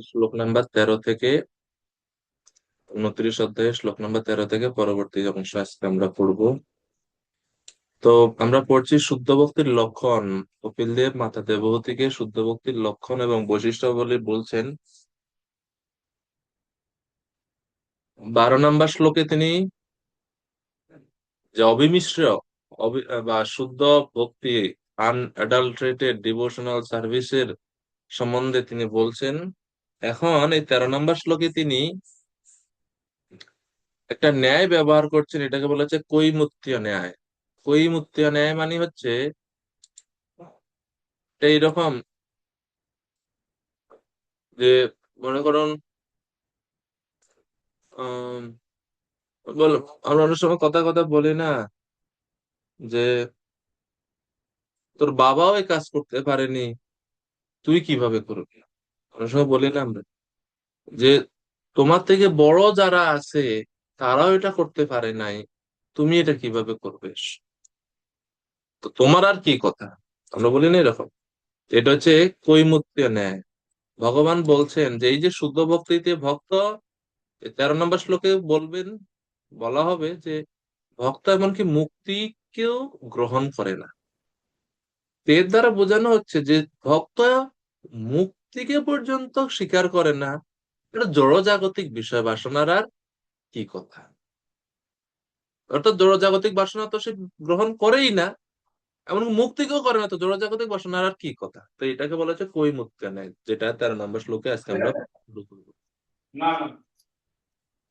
শ্লোক নাম্বার 13 থেকে 29 অধ্যায়ের শ্লোক নাম্বার 13 থেকে পরবর্তী অংশ আজকে আমরা পড়বো। তো আমরা পড়ছি শুদ্ধ ভক্তির লক্ষণ। কপিল দেব মাতা দেবহূতিকে শুদ্ধ ভক্তির লক্ষণ এবং বৈশিষ্ট্যাবলী বলছেন। 12 নম্বর শ্লোকে তিনি যে অবিমিশ্র বা শুদ্ধ ভক্তি, আনঅ্যাডাল্টারেটেড ডিভোশনাল সার্ভিসের সম্বন্ধে তিনি বলছেন। এখন এই 13 নম্বর শ্লোকে তিনি একটা ন্যায় ব্যবহার করছেন, এটাকে বলা হচ্ছে কৈমুত্তীয় ন্যায়। কৈমুত্তীয় ন্যায় মানে হচ্ছে এইরকম যে, মনে করুন, আহ বল, আমরা অনেক সময় কথা কথা বলি না যে তোর বাবাও এই কাজ করতে পারেনি, তুই কিভাবে করবি। অনেক সময় বলি না আমরা যে তোমার থেকে বড় যারা আছে তারাও এটা করতে পারে নাই, তুমি এটা কিভাবে করবে, তো তোমার আর কি কথা। আমরা বলি না এরকম। এটা হচ্ছে কৈমুত্তীয় ন্যায়। ভগবান বলছেন যে এই যে শুদ্ধ ভক্তিতে ভক্ত, 13 নম্বর শ্লোকে বলবেন, বলা হবে যে ভক্ত এমনকি মুক্তিকেও গ্রহণ করে না। এর দ্বারা বোঝানো হচ্ছে যে ভক্ত মুক্তিকে পর্যন্ত স্বীকার করে না। এটা জড়জাগতিক বিষয় বাসনার আর কি কথা। অর্থাৎ জড়জাগতিক বাসনা তো সে গ্রহণ করেই না, এমনকি মুক্তিকেও করে না, তো জড়জাগতিক বাসনার আর কি কথা। তো এটাকে বলা হচ্ছে কৈমুত্য ন্যায়, যেটা 13 নম্বর শ্লোকে আজকে আমরা শুরু করবো।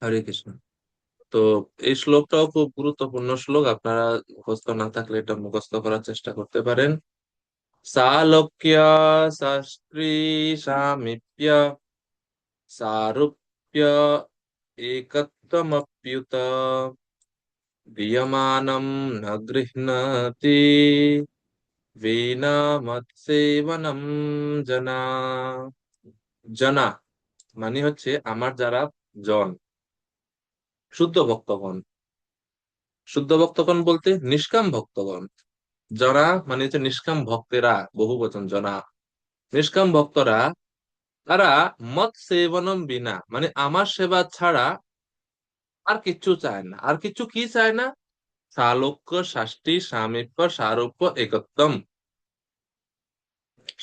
হরে কৃষ্ণ। তো এই শ্লোকটাও খুব গুরুত্বপূর্ণ শ্লোক, আপনারা মুখস্থ না থাকলে এটা মুখস্থ করার চেষ্টা করতে পারেন। সালোক্য শাস্ত্রী সামিপ্য সারূপ্য একত্বমপ্যুত দীয়মানম ন গৃহ্ণাতি বিনা মৎসেবনম জনা। জনা মানে হচ্ছে আমার যারা জন, শুদ্ধ ভক্তগণ। শুদ্ধ ভক্তগণ বলতে নিষ্কাম ভক্তগণ। জনা মানে হচ্ছে নিষ্কাম ভক্তেরা, বহু বচন জনা। নিষ্কাম ভক্তরা তারা মত সেবনম বিনা মানে আমার সেবা ছাড়া আর কিচ্ছু চায় না। আর কিছু কি চায় না? সালোক্য শাষ্টি সামীপ্য সারূপ্য একত্বম।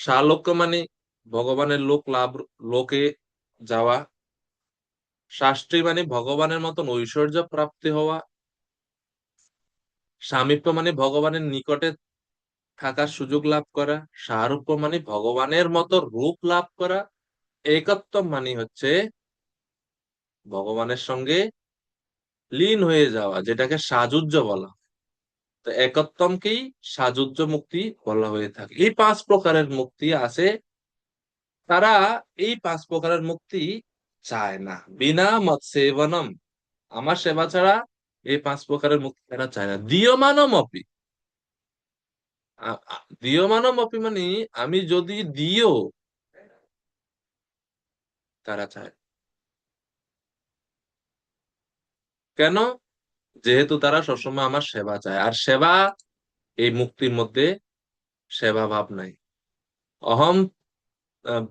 সালোক্য মানে ভগবানের লোক লাভ, লোকে যাওয়া। শাস্ত্রী মানে ভগবানের মতন ঐশ্বর্য প্রাপ্তি হওয়া। সামীপ্য মানে ভগবানের নিকটে থাকার সুযোগ লাভ করা। সারূপ্য মানে ভগবানের মতো রূপ লাভ করা। একত্ব মানে হচ্ছে ভগবানের সঙ্গে লীন হয়ে যাওয়া, যেটাকে সাযুজ্য বলা হয়। তো একত্বমকেই সাযুজ্য মুক্তি বলা হয়ে থাকে। এই 5 প্রকারের মুক্তি আছে, তারা এই 5 প্রকারের মুক্তি চায় না। বিনা মত সেবনম, আমার সেবা ছাড়া এই 5 প্রকারের মুক্তি তারা চায় না। দীয়মানম অপি, দীয়মানম অপি মানে আমি যদি দিও, তারা চায়। কেন? যেহেতু তারা সবসময় আমার সেবা চায়, আর সেবা এই মুক্তির মধ্যে সেবা ভাব নাই। অহম আহ,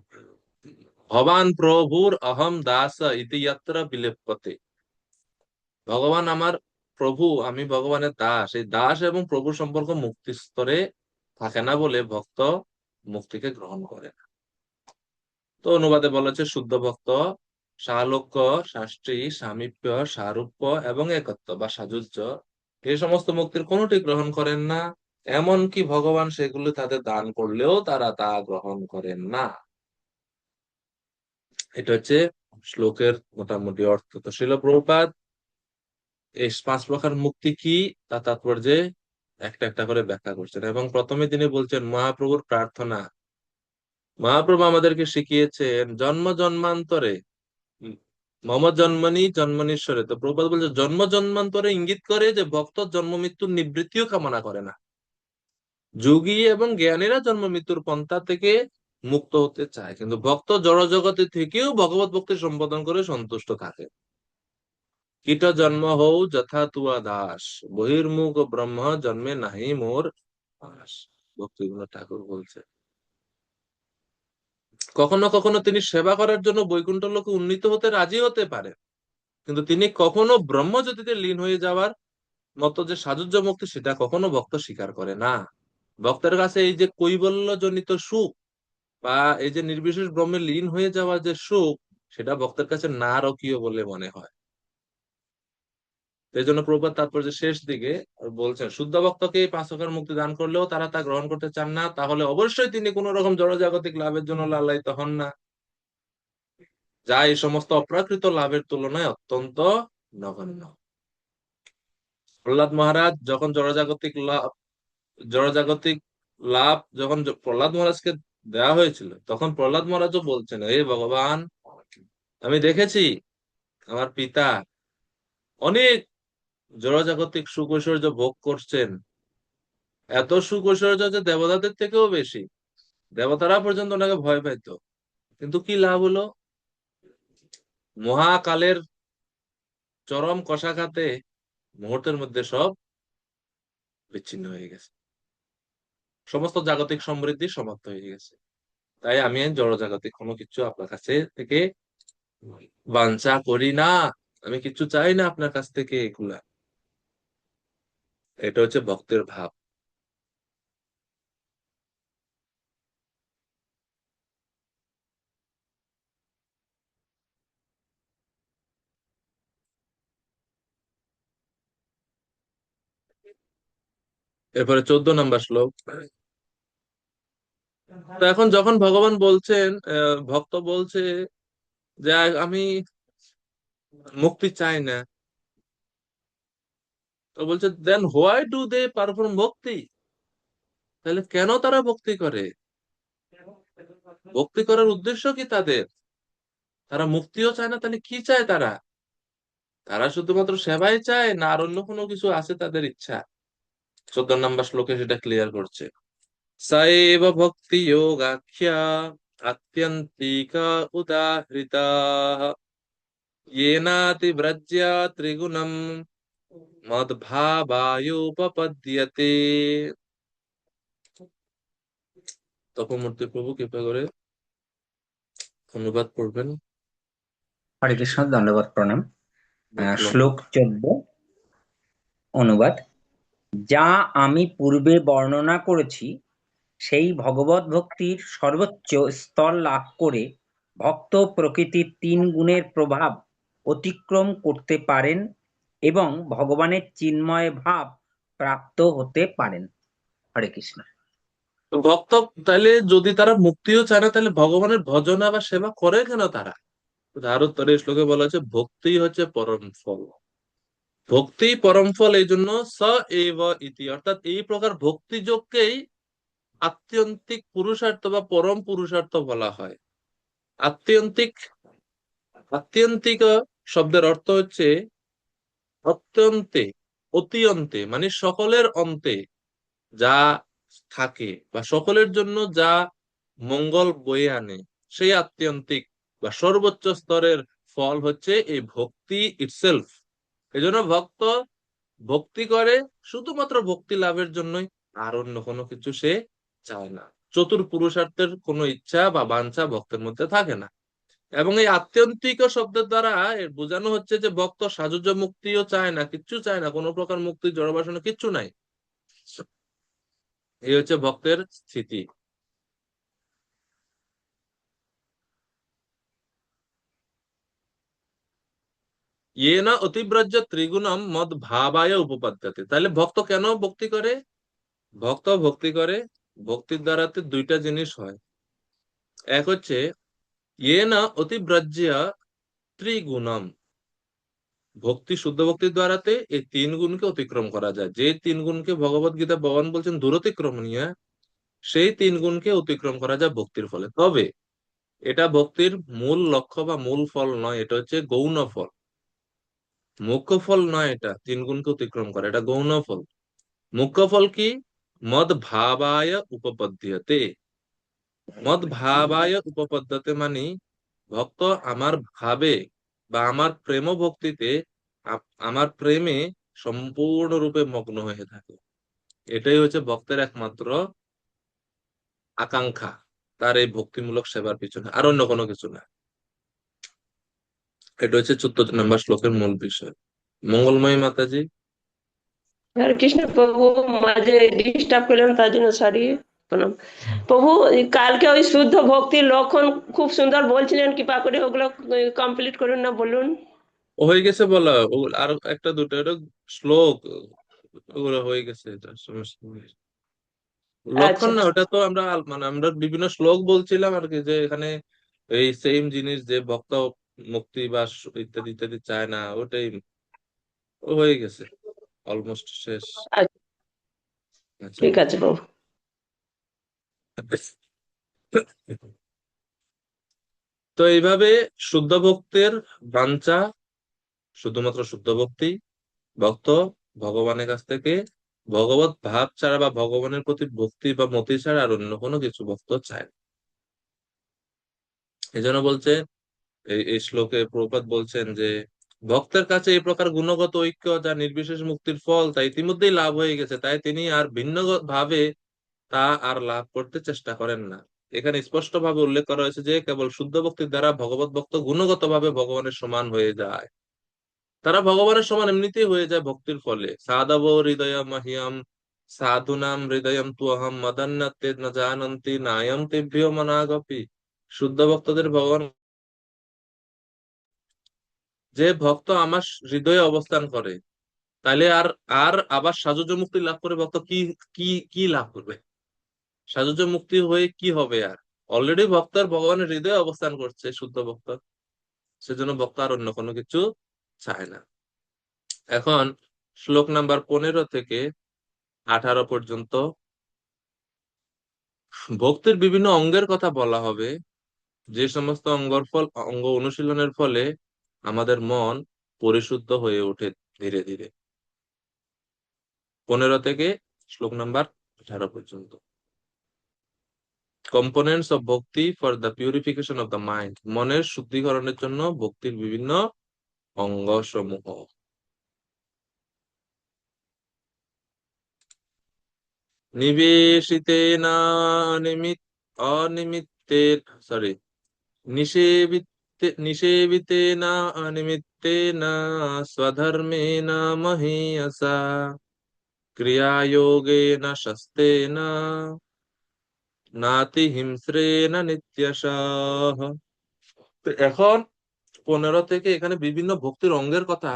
ভবান প্রভুর অহম দাস ইতি যত্র বিলেপ্যতে। ভগবান আমার প্রভু, আমি ভগবানের দাস। এই দাস এবং প্রভু সম্পর্ক মুক্তি স্তরে থাকে না বলে ভক্ত মুক্তিকে গ্রহণ করে না। তো অনুবাদে বলা হচ্ছে শুদ্ধ ভক্ত সালোক্য শাস্ত্রী সামীপ্য সারূপ্য এবং একত্ব বা সাযুজ্য, এই সমস্ত মুক্তির কোনোটি গ্রহণ করেন না। এমনকি ভগবান সেগুলো তাদের দান করলেও তারা তা গ্রহণ করেন না। এটা হচ্ছে শ্লোকের মোটামুটি অর্থ। তো শ্রীল প্রভুপাদ এই 5 প্রকার মুক্তি কি তা তাৎপর্যে একটা একটা করে ব্যাখ্যা করছেন, এবং প্রথমে তিনি বলছেন মহাপ্রভুর প্রার্থনা। মহাপ্রভু আমাদেরকে শিখিয়েছেন জন্ম জন্মান্তরে, উম, মম জন্মনি জন্মনীশ্বরে। তো প্রভুপাদ বলছে জন্ম জন্মান্তরে ইঙ্গিত করে যে ভক্ত জন্ম মৃত্যুর নিবৃত্তিও কামনা করে না। যোগী এবং জ্ঞানীরা জন্ম মৃত্যুর পন্থা থেকে মুক্ত হতে চায়, কিন্তু ভক্ত জড় জগতে থেকেও ভগবত ভক্তি সম্পাদন করে সন্তুষ্ট থাকে। কীট জন্ম হও যথা তুয়া দাস, বহির্মুখ ব্রহ্ম জন্মে নাহি মোর আস। ভক্তিবিনোদ ঠাকুর বলছে। কখনো কখনো তিনি সেবা করার জন্য বৈকুণ্ঠ লোকে উন্নীত হতে রাজি হতে পারেন, কিন্তু তিনি কখনো ব্রহ্মজ্যোতিতে লীন হয়ে যাওয়ার মতো যে সাযুজ্য মুক্তি, সেটা কখনো ভক্ত স্বীকার করে না। ভক্তের কাছে এই যে কৈবল্য জনিত সুখ বা এই যে নির্বিশেষ ব্রহ্মে লীন হয়ে যাওয়ার যে সুখ, সেটা ভক্তের কাছে নারকীয় বলে মনে হয়। এই জন্য প্রভুপাদ তাৎপর্য শেষ দিকে বলছেন, শুদ্ধ ভক্তকে এই পাঁচ প্রকার মুক্তি দান করলেও তারা তা গ্রহণ করতে চান না, তাহলে অবশ্যই তিনি কোন রকম জড়জাগতিক লাভের জন্য লালায়িত হন না, যা এই সমস্ত অপ্রাকৃত লাভের তুলনায় অত্যন্ত নগণ্য। প্রহ্লাদ মহারাজ যখন জড়জাগতিক লাভ যখন প্রহ্লাদ মহারাজকে দেওয়া হয়েছিল, তখন প্রহ্লাদ মহারাজও বলছেন, হে ভগবান, আমি দেখেছি আমার পিতা অনেক জড়জাগতিক সুখ ঐশ্বর্য ভোগ করছেন, এত সুখ ঐশ্বর্য যে দেবতাদের থেকেও বেশি, দেবতারা পর্যন্ত ওনাকে ভয় পাইতো, কিন্তু কি লাভ হলো? মহাকালের চরম কশাঘাতে মুহূর্তের মধ্যে সব বিচ্ছিন্ন হয়ে গেছে, সমস্ত জাগতিক সমৃদ্ধি সমাপ্ত হয়ে গেছে। তাই আমি জড়জাগতিক কোনো কিছু আপনার কাছে থেকে বাঞ্ছা করি না, আমি কিছু চাই না আপনার কাছ থেকে এগুলা। এটা হচ্ছে ভক্তের ভাব। এরপরে 14 নম্বর শ্লোক। তো এখন যখন ভগবান বলছেন, ভক্ত বলছে যে আমি মুক্তি চাই না, তো বলছে then why do they perform bhakti, তাহলে কেন তারা ভক্তি করে? ভক্তি করার উদ্দেশ্য কি তাদের? তারা মুক্তিও চায় না, তাহলে কি চায় তারা? তারা শুধুমাত্র সেবাই চায়, না আর অন্য কোনো কিছু আছে তাদের ইচ্ছা? 14 নম্বর শ্লোকে সেটা ক্লিয়ার করছে। সাএব ভক্তি যোগাখ্যা আত্যন্তিকা উদাহৃতা येनाति व्रज्या ত্রিগুণম মদ্ভাবায়োপপদ্যতে। তপমূর্তি প্রভু কৃপা করে অনুবাদ করবেন। হরে কৃষ্ণ, দণ্ডবত প্রণাম। বললাম। শ্লোক 14 অনুবাদ। যা আমি পূর্বে বর্ণনা করেছি, সেই ভগবত ভক্তির সর্বোচ্চ স্তর লাভ করে ভক্ত প্রকৃতির 3 গুণের প্রভাব অতিক্রম করতে পারেন এবং ভগবানের চিন্ময় ভাব প্রাপ্ত হতে পারেন। হরে কৃষ্ণ। তো ভক্ত তাহলে যদি তারা মুক্তিও চায় না, তাহলে ভগবানের ভজনা বা সেবা করে কেন তারা? তার উত্তরে এই শ্লোকে বলা হচ্ছে, ভক্তি হচ্ছে পরম ফল। ভক্তি পরম ফল, এই জন্য স এব ইতি, অর্থাৎ এই প্রকার ভক্তি যোগকেই আত্যন্তিক পুরুষার্থ বা পরম পুরুষার্থ বলা হয়। আত্যন্তিক, আত্যন্তিক শব্দের অর্থ হচ্ছে অত্যন্তে, অতি অন্তে, মানে সকলের অন্তে যা থাকে বা সকলের জন্য যা মঙ্গল বয়ে আনে, সেই আত্যন্তিক বা সর্বোচ্চ স্তরের ফল হচ্ছে এই ভক্তি ইটসেলফ। এই জন্য ভক্ত ভক্তি করে শুধুমাত্র ভক্তি লাভের জন্যই, আর অন্য কোনো কিছু সে চায় না। চতুর পুরুষার্থের কোনো ইচ্ছা বা বাঞ্ছা ভক্তের মধ্যে থাকে না। এবং এই আত্যন্তিক শব্দের দ্বারা এর বোঝানো হচ্ছে যে ভক্ত সাজুজ্য মুক্তিও চায় না, কিচ্ছু চায় না, কোনো প্রকার মুক্তি জড়বাসনা কিচ্ছু নাই। এই হচ্ছে ভক্তের স্থিতি। ইয়ে না অতিব্রজ্য ত্রিগুণম মদ ভাবায় উপপাদ্যতে। তাহলে ভক্ত কেন ভক্তি করে? ভক্ত ভক্তি করে, ভক্তির দ্বারাতে দুইটা জিনিস হয়। এক হচ্ছে ইয়ে না অতিব্রজ্য ত্রিগুণম, ভক্তি শুদ্ধ ভক্তির দ্বারাতে এই 3 গুণকে অতিক্রম করা যায়। যে 3 গুণকে ভগবত গীতা ভগবান বলছেন দূরতিক্রমণীয়, সেই 3 গুণকে অতিক্রম করা যায় ভক্তির ফলে। তবে এটা ভক্তির মূল লক্ষ্য বা মূল ফল নয়, এটা হচ্ছে গৌণ ফল, মুখ্য ফল নয়। এটা 3 গুণকে অতিক্রম করে, এটা গৌণ ফল। মুখ্য ফল কি? মদ ভাবায় উপপদ্যতে। মদ ভাবায় উপপদ্যতে মানে ভক্ত আমার ভাবে বা আমার প্রেম ভক্তিতে, আমার প্রেমে সম্পূর্ণরূপে মগ্ন হয়ে থাকে। এটাই হচ্ছে ভক্তের একমাত্র আকাঙ্ক্ষা, তার এই ভক্তিমূলক সেবার পিছনে, আর অন্য কোনো কিছু না। এটা হচ্ছে 14 নম্বর শ্লোকের মূল বিষয়। মঙ্গলময়ী মাতাজি। হরে কৃষ্ণ প্রভু, মাঝে ডিস্টার্ব করলাম তার জন্য সরি। প্রণাম প্রভু। কালকে ওই শুদ্ধ ভক্তির লক্ষণ খুব সুন্দর বলছিলেন, কৃপা করে ওগুলো কমপ্লিট করুন না, বলুন। হয়ে গেছে বলা, আর একটা দুটো এটা শ্লোক, ওগুলো হয়ে গেছে, এটা সমস্যা নেই। লক্ষণ আচ্ছা না, ওটা তো আমরা মানে আমরা বিভিন্ন শ্লোক বলছিলাম আর কি, যে এখানে এই সেম জিনিস যে ভক্ত মুক্তি বা ইত্যাদি ইত্যাদি চায় না, ওটাই হয়ে গেছে, অলমোস্ট শেষ। আচ্ছা, আচ্ছা। ঠিক আছে প্রভু। তো এইভাবে শুদ্ধ ভক্তের বাঞ্ছা, শুধুমাত্র শুদ্ধ ভক্তি, ভক্ত ভগবানের কাছ থেকে ভগবত ভাব ছাড়া বা ভগবানের প্রতি ভক্তি বা মতি ছাড়া আর অন্য কোনো কিছু ভক্ত চায় না। এই জন্য বলছে, এই শ্লোকে প্রভুপাদ বলছেন যে ভক্তের কাছে এই প্রকার গুণগত ঐক্য যা নির্বিশেষ মুক্তির ফল তা ইতিমধ্যেই লাভ হয়ে গেছে, তাই তিনি আর ভিন্ন ভাবে তা আর লাভ করতে চেষ্টা করেন না। এখানে স্পষ্ট ভাবে উল্লেখ করা হয়েছে যে কেবল শুদ্ধ ভক্তির দ্বারা ভগবত ভক্ত গুণগত ভাবে ভগবানের সমান হয়ে যায়। তারা ভগবানের সমান এমনিতেই হয়ে যায় ভক্তির ফলে। সাধব হৃদয় মহিয়ম সাধুনাম হৃদয়ম তুহম মদন্যতে ন জানন্তি নায়ম তেভ্য মনাগপি। শুদ্ধ ভক্তদের ভগবান, যে ভক্ত আমার হৃদয়ে অবস্থান করে, তাহলে আর আর আবার সাজুজ মুক্তি লাভ করে ভক্ত কি কি কি লাভ করবে? সাজুজ মুক্তি হয়ে কি হবে আর? অলরেডি ভক্ত আর ভগবানের হৃদয়ে অবস্থান করছে শুদ্ধ ভক্ত, সেজন্য ভক্ত আর অন্য কোনো কিছু চায় না। এখন শ্লোক নাম্বার 15 থেকে 18 পর্যন্ত ভক্তির বিভিন্ন অঙ্গের কথা বলা হবে, যে সমস্ত অঙ্গ অনুশীলনের ফলে আমাদের মন পরিশুদ্ধ হয়ে ওঠে ধীরে ধীরে। 15 থেকে শ্লোক নাম্বার 18 পর্যন্ত। কম্পোনেন্টস অফ ভক্তি for the purification of the mind, মনের শুদ্ধিকরণের জন্য ভক্তির বিভিন্ন অঙ্গ সমূহ। নিবেশিতেন অনিমিত্তের সরি নিষেবিতেন অনিমিত্তেন স্বধর্মেণ মহীয়সা ক্রিয়াযোগেন শস্তেন নাতি হিংস্রেণ নিত্যশঃ। তো এখন 15 থেকে এখানে বিভিন্ন ভক্তির অঙ্গের কথা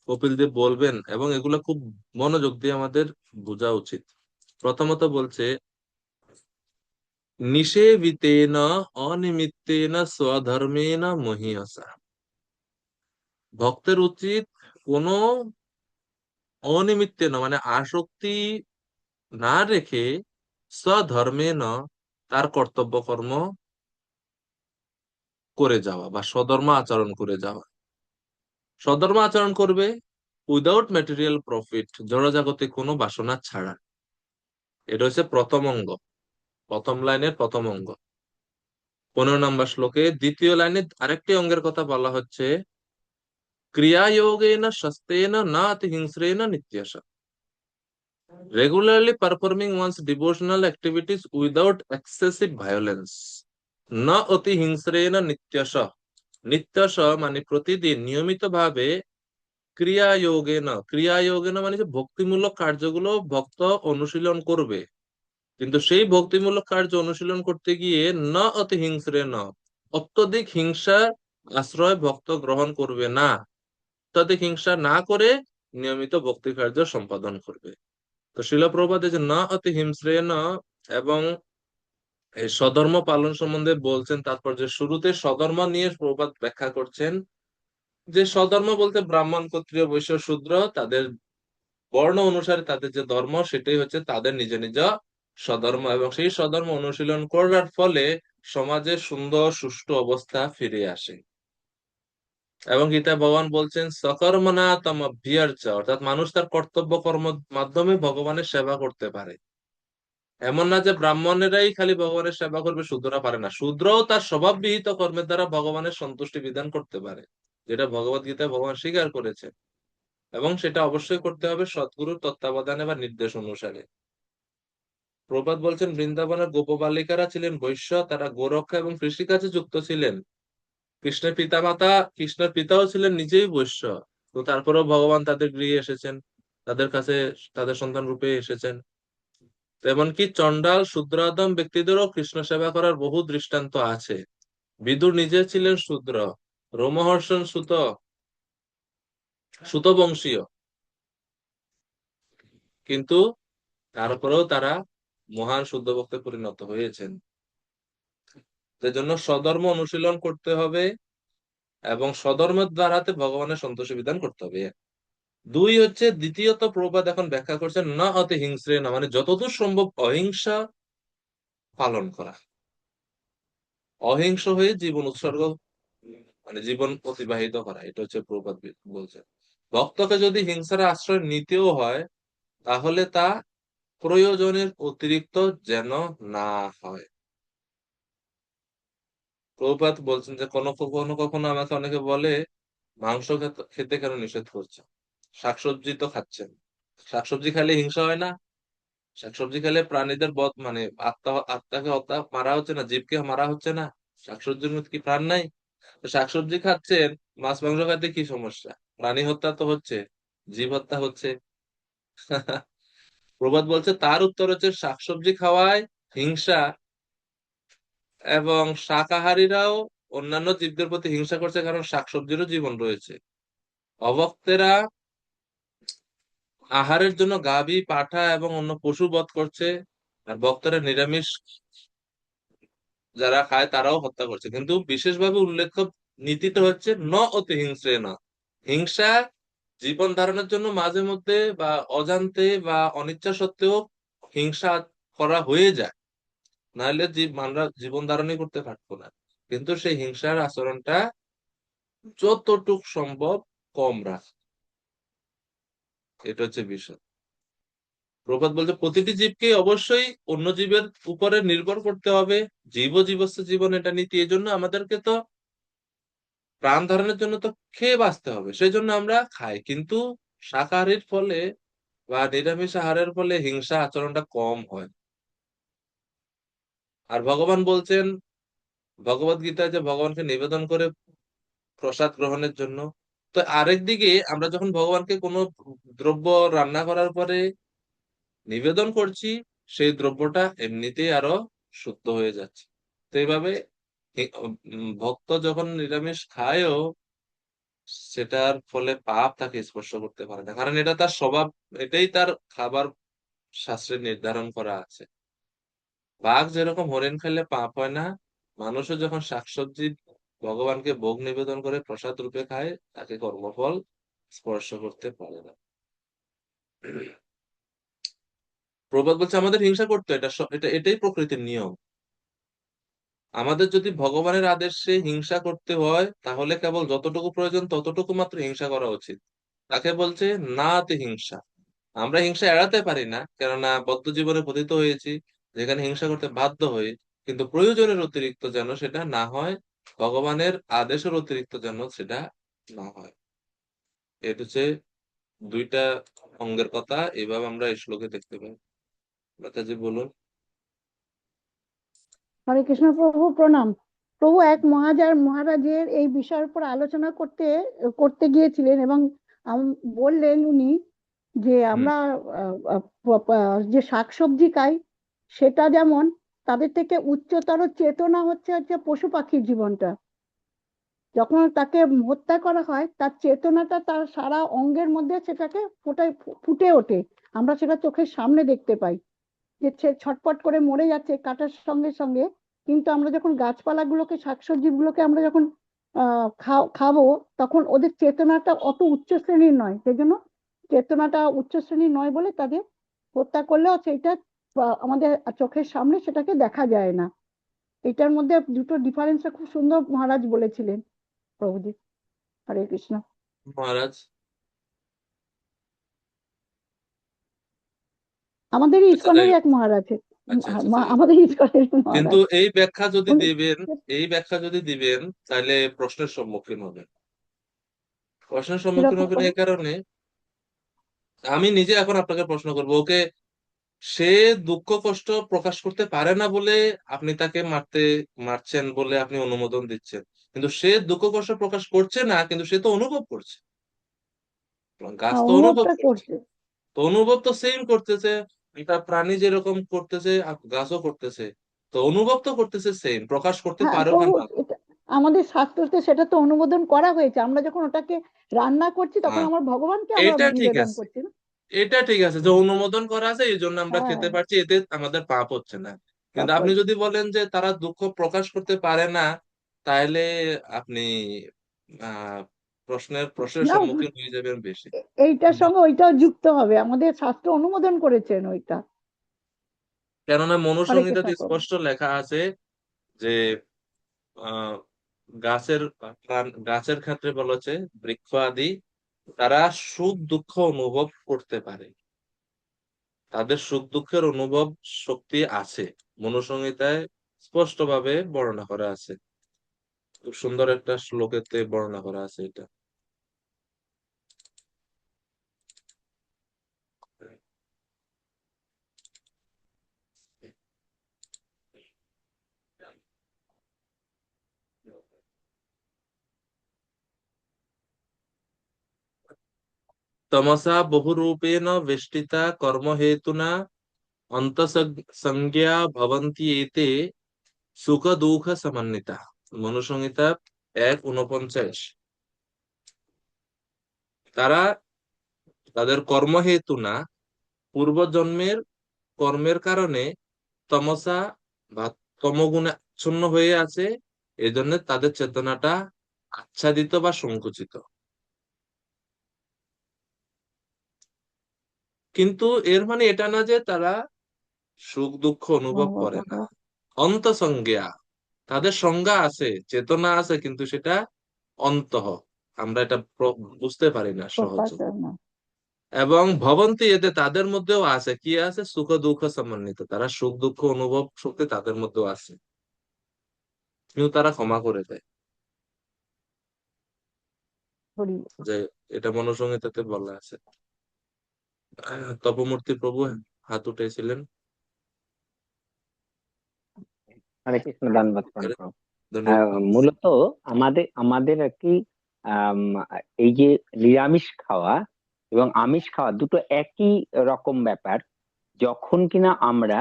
কপিল দেব বলবেন, এবং এগুলো খুব মনোযোগ দিয়ে আমাদের বোঝা উচিত। প্রথমত বলছে, নিষেবিতেন অনিমিত্তেন স্বধর্মেণ মহীয়সা। ভক্তের উচিত কোনো অনিমিত্তেন মানে আসক্তি না রেখে স্বধর্মেণ তার কর্তব্য কর্ম করে যাওয়া বা স্বধর্ম আচরণ করে যাওয়া। স্বধর্ম আচরণ করবে উইদাউট ম্যাটেরিয়াল প্রফিট, জড়জাগতিক কোনো বাসনা ছাড়া। এটা হচ্ছে প্রথম অঙ্গ, প্রথম লাইনের প্রথম অঙ্গ। 15 নম্বর শ্লোকে দ্বিতীয় লাইনে আরেকটি অঙ্গের কথা বলা হচ্ছে, ক্রিয়াযোগেন শস্তেন না অতি হিংস্রেণ নিত্যশ। Regularly performing one's devotional activities without excessive violence, না অতি হিংস্রেণ নিত্যশ। নিত্যশ মানে প্রতিদিন নিয়মিত ভাবে, ক্রিয়াযোগেন মানে যে ভক্তিমূলক কার্যগুলো ভক্ত অনুশীলন করবে, কিন্তু সেই ভক্তিমূলক কার্য অনুশীলন করতে গিয়ে না অতি হিংস্রে ন, অত্যধিক হিংসার আশ্রয় ভক্ত গ্রহণ করবে না। অত্যধিক হিংসা না করে নিয়মিত ভক্তি কার্য সম্পাদন করবে। তো শিল প্রভুপাদ যে না অতি হিংস্রে ন এবং এই স্বধর্ম পালন সম্বন্ধে বলছেন, তারপর যে শুরুতে স্বধর্ম নিয়ে প্রভুপাদ ব্যাখ্যা করছেন, যে স্বধর্ম বলতে ব্রাহ্মণ ক্ষত্রিয় বৈশ্য শূদ্র তাদের বর্ণ অনুসারে তাদের যে ধর্ম, সেটাই হচ্ছে তাদের নিজ নিজ স্বধর্ম, এবং সেই স্বধর্ম অনুশীলন করার ফলে সমাজে সুন্দর সুষ্ঠু অবস্থা ফিরে আসে। এবং গীতা ভগবান বলছেন সকর্মণা তম অভ্যর্চ, অর্থাৎ মানুষ তার কর্তব্য কর্ম মাধ্যমে ভগবানের সেবা করতে পারে। এমন না যে ব্রাহ্মণেরাই খালি ভগবানের সেবা করবে, শূদ্ররা পারে না। শূদ্রও তার স্বভাব বিহিত কর্মের দ্বারা ভগবানের সন্তুষ্টি বিধান করতে পারে, যেটা ভগবত গীতায় ভগবান স্বীকার করেছে, এবং সেটা অবশ্যই করতে হবে সদ্গুরুর তত্ত্বাবধানে বা নির্দেশ অনুসারে। প্রপাত বলছেন বৃন্দাবনের গোপবালিকারা ছিলেন বৈশ্য, তারা গোরক্ষা এবং কৃষিকাজে যুক্ত ছিলেন। কৃষ্ণের পিতাও ছিলেন নিজেই বৈশ্য, তো তারপরেও ভগবান তাদের গৃহে এসেছেন, তাদের কাছে তাদের সন্তান রূপে এসেছেন। এমনকি চন্ডাল শূদ্রাদম ব্যক্তিদেরও কৃষ্ণ সেবা করার বহু দৃষ্টান্ত আছে। বিদুর নিজে ছিলেন শূদ্র, রোমহর্ষণ সুত বংশীয়, কিন্তু তারপরেও তারা মহান শুদ্ধ ভক্তে পরিণত হয়েছেন। সেজন্য স্বধর্ম অনুশীলন করতে হবে এবং স্বধর্মের দ্বারাতে ভগবানের সন্তোষ বিধান করতে হবে। দুই হচ্ছে, দ্বিতীয়ত প্রভুপাদ এখন ব্যাখ্যা করছেন না অতি হিংস্রে না, মানে যতদূর সম্ভব অহিংসা পালন করা, অহিংস হয়ে জীবন উৎসর্গ, মানে জীবন অতিবাহিত করা, এটা হচ্ছে প্রভুপাদ বলছেন। ভক্তকে যদি হিংসার আশ্রয় নিতেও হয়, তাহলে তা প্রয়োজনের অতিরিক্ত যেন না হয়। প্রভুপাদ বলছেন যে কখনো কখনো আমাকে অনেকে বলে, মাংস খেতে কেন নিষেধ করছে, শাকসবজি তো খাচ্ছেন, শাকসবজি খেলে হিংসা হয় না? শাকসবজি খেলে প্রাণীদের বধ, মানে আত্মাকে হত্যা মারা হচ্ছে না, জীবকে মারা হচ্ছে না? শাকসবজির মধ্যে কি প্রাণ নাই? তো শাকসবজি খাচ্ছেন, মাছ মাংস খাতে কি সমস্যা? প্রাণী হত্যা তো হচ্ছে, জীব হত্যা হচ্ছে। প্রবাদ বলছে তার উত্তর হচ্ছে, শাকসবজি খাওয়ায় হিংসা, এবং শাকাহারীরাও অন্যান্য জীবদের প্রতি হিংসা করছে, কারণ শাকসবজিরও জীবন রয়েছে। অভক্তেরা আহারের জন্য গাভী, পাঠা এবং অন্য পশু বধ করছে, আর ভক্তরা নিরামিষ যারা খায় তারাও হত্যা করছে। কিন্তু বিশেষভাবে উল্লেখ্য নীতিটা হচ্ছে ন অতি হিংস্রে না। হিংসা জীবন ধারণের জন্য মাঝে মধ্যে বা অজান্তে বা অনিচ্ছা সত্ত্বেও হিংসা করা হয়ে যায়, নাহলে আমরা জীবন ধারণই করতে পারবো না। কিন্তু সেই হিংসার আচরণটা যতটুক সম্ভব কম রাখা, এটা হচ্ছে বিষয়। প্রভাত বলছে প্রতিটি জীবকে অবশ্যই অন্য জীবের উপরে নির্ভর করতে হবে, জীব জীবস্য জীবন, এটা নীতি। এই জন্য আমাদেরকে তো প্রাণ ধারণের জন্য তো খেয়ে বাঁচতে হবে, সেই জন্য আমরা খাই। কিন্তু শাকাহারীর ফলে বা নিরামিষ আহারের ফলে হিংসা আচরণটা কম হয়। আর ভগবান বলছেন ভগবত গীতায় যে ভগবানকে নিবেদন করে প্রসাদ গ্রহণের জন্য। তো আরেক দিকে আমরা যখন ভগবানকে কোনো দ্রব্য রান্না করার পরে নিবেদন করছি, সেই দ্রব্যটা এমনিতেই আরো শুদ্ধ হয়ে যাচ্ছে। তো এইভাবে ভক্ত যখন নিরামিষ খায়ও, সেটার ফলে পাপ তাকে স্পর্শ করতে পারে না, কারণ এটা তার স্বভাব, এটাই তার খাবার শাস্ত্রে নির্ধারণ করা আছে। বাঘ যেরকম হরিণ খেলে পাপ হয় না, মানুষও যখন শাকসবজি ভগবানকে ভোগ নিবেদন করে প্রসাদ রূপে খায়, তাকে কর্মফল স্পর্শ করতে পারে না। প্রবাদ বলছে আমাদের হিংসা করতে হয়, এটাই প্রকৃতির নিয়ম। আমাদের যদি ভগবানের আদেশে হিংসা করতে হয়, তাহলে কেবল যতটুকু প্রয়োজন ততটুকু মাত্র হিংসা করা উচিত। তাকে বলছে নাতি হিংসা। আমরা হিংসা এড়াতে পারি না, কেননা বদ্ধ জীবনে পতিত হয়েছি, যেখানে হিংসা করতে বাধ্য হই। কিন্তু প্রয়োজনের অতিরিক্ত যেন সেটা না হয়, ভগবানের আদেশের অতিরিক্ত যেন সেটা না হয়। এটা হচ্ছে দুইটা অঙ্গের কথা, এইভাবে আমরা এই শ্লোকে দেখতে পাই। মাতাজি বলুন। হরে কৃষ্ণ প্রভু, প্রণাম। প্রভু, এক মহারাজের এই বিষয়ের উপর আলোচনা করতে করতে গিয়েছিলেন এবং বললেন উনি যে হুম। আমরা যে শাকসবজি খাই, সেটা যেমন তাদের থেকে উচ্চতর চেতনা হচ্ছে হচ্ছে পশু পাখির জীবনটা। যখন তাকে হত্যা করা হয়, তার চেতনাটা তার সারা অঙ্গের মধ্যে সেটাকে ফুটে ওঠে। আমরা সেটা চোখের সামনে দেখতে পাই যে সে ছটপট করে মরে যাচ্ছে কাটার সঙ্গে সঙ্গে। কিন্তু আমরা যখন গাছপালাগুলোকে, শাকসবজি গুলোকে আমরা যখন খাবো, তখন ওদের চেতনাটা অত উচ্চ শ্রেণীর নয়। সেই জন্য চেতনাটা উচ্চ শ্রেণীর নয় বলে তাদের হত্যা করলেও সেইটা আমাদের চোখের সামনে সেটাকে দেখা যায় না। এটার মধ্যে দুটো ডিফারেন্সটা খুব সুন্দর মহারাজ বলেছিলেন প্রভুজি। হরে কৃষ্ণ। মহারাজ। আমাদেরই আচ্ছা, যাই ইসকনেরই হোক। এক মহারাজ আচ্ছা আচ্ছা, যাই হোক। আমাদের ইসকনের কিন্তু মহারাজ এই ব্যাখ্যা যদি উনি। দিবেন, এই ব্যাখ্যা যদি দিবেন, তাহলে প্রশ্নের সম্মুখীন হবেন। প্রশ্নের সম্মুখীন কিরকম হবেন প্রভু? এই কারণে, আমি নিজে এখন আপনাকে প্রশ্ন করবো, ওকে সে দুঃখ কষ্ট প্রকাশ করতে পারে না বলে আপনি তাকে মারছেন বলে আপনি অনুমোদন দিচ্ছেন, কিন্তু সে দুঃখ কষ্ট প্রকাশ করছে না, কিন্তু সে তো অনুভব করছে। গাছ হ্যাঁ, তো অনুভব অনুভবটা করছে। করছে। তো অনুভব তো সেম করতেছে, একটা প্রাণী যেরকম করতেছে গাছও করতেছে। তো অনুভব তো করতেছে সেম, প্রকাশ করতে হ্যাঁ পারো প্রভু, না। এটা আমাদের শাস্ত্রতে সেটা তো অনুমোদন করা হয়েছে। আমরা যখন ওটাকে রান্না করছি তখন হ্যাঁ, আমার ভগবানকে আমরা এটা ঠিক নিবেদন আছে, করছি না? এটা ঠিক আছে যে অনুমোদন করা আছে এই জন্য আমরা হ্যাঁ, খেতে পারছি, এতে আমাদের পাপ হচ্ছে না। কিন্তু তারপর আপনি যদি বলেন যে তারা দুঃখ প্রকাশ করতে পারে না, তাহলে আপনি আহ প্রশ্নের না, সম্মুখীন হয়ে যাবেন বেশি। এইটার সঙ্গে ওইটাও যুক্ত হবে, আমাদের শাস্ত্র অনুমোদন করেছেন ওইটা। কেননা হরে কৃষ্ণ মনুসংহিতাতে প্রভু। স্পষ্ট লেখা আছে যে আহ গাছের ক্ষেত্রে বলেছে বৃক্ষ আদি তারা সুখ দুঃখ অনুভব করতে পারে, তাদের সুখ দুঃখের অনুভব শক্তি আছে। মনুসংহিতায় স্পষ্ট ভাবে বর্ণনা করা আছে, খুব সুন্দর একটা শ্লোকেতে বর্ণনা করা আছে এটা। তমসা বহুরূপেণ বেষ্টিতা কর্মহেতুনা অন্তঃসংজ্ঞা ভবন্তি এতে সুখ দুঃখ সমন্বিতা। মনুসংহিতা 1:49। তারা তাদের কর্মহেতু না, পূর্বজন্মের কর্মের কারণে তমসা বা তমগুণে আচ্ছন্ন হয়ে আছে, এই জন্য তাদের চেতনাটা আচ্ছাদিত বা সংকুচিত। কিন্তু এর মানে এটা না যে তারা সুখ দুঃখ অনুভব করে না। অন্তঃসংজ্ঞা, তাদের সংজ্ঞা আছে, চেতনা আছে, কিন্তু সেটা অন্তঃ, আমরা এটা বুঝতে পারি না সহজে। প্রকাশ না। এবং ভবন্তি এতে তাদের মধ্যেও আছে, কি আছে, সুখ দুঃখ সমন্বিত, তারা সুখ দুঃখ অনুভব শক্তি তাদের মধ্যেও আছে, কিন্তু তারা ক্ষমা করে দেয়। হরি। যে এটা মনুসংহিতাতে বলা আছে। তপমূর্তি প্রভু হাত উঠেছিলেন। হরে কৃষ্ণ, ধন্যবাদ প্রণাম। ধন্যবাদ। মূলত আমাদের আমাদের আর কি আম, এই যে নিরামিষ খাওয়া এবং আমিষ খাওয়া দুটো একই রকম ব্যাপার। যখন কিনা আমরা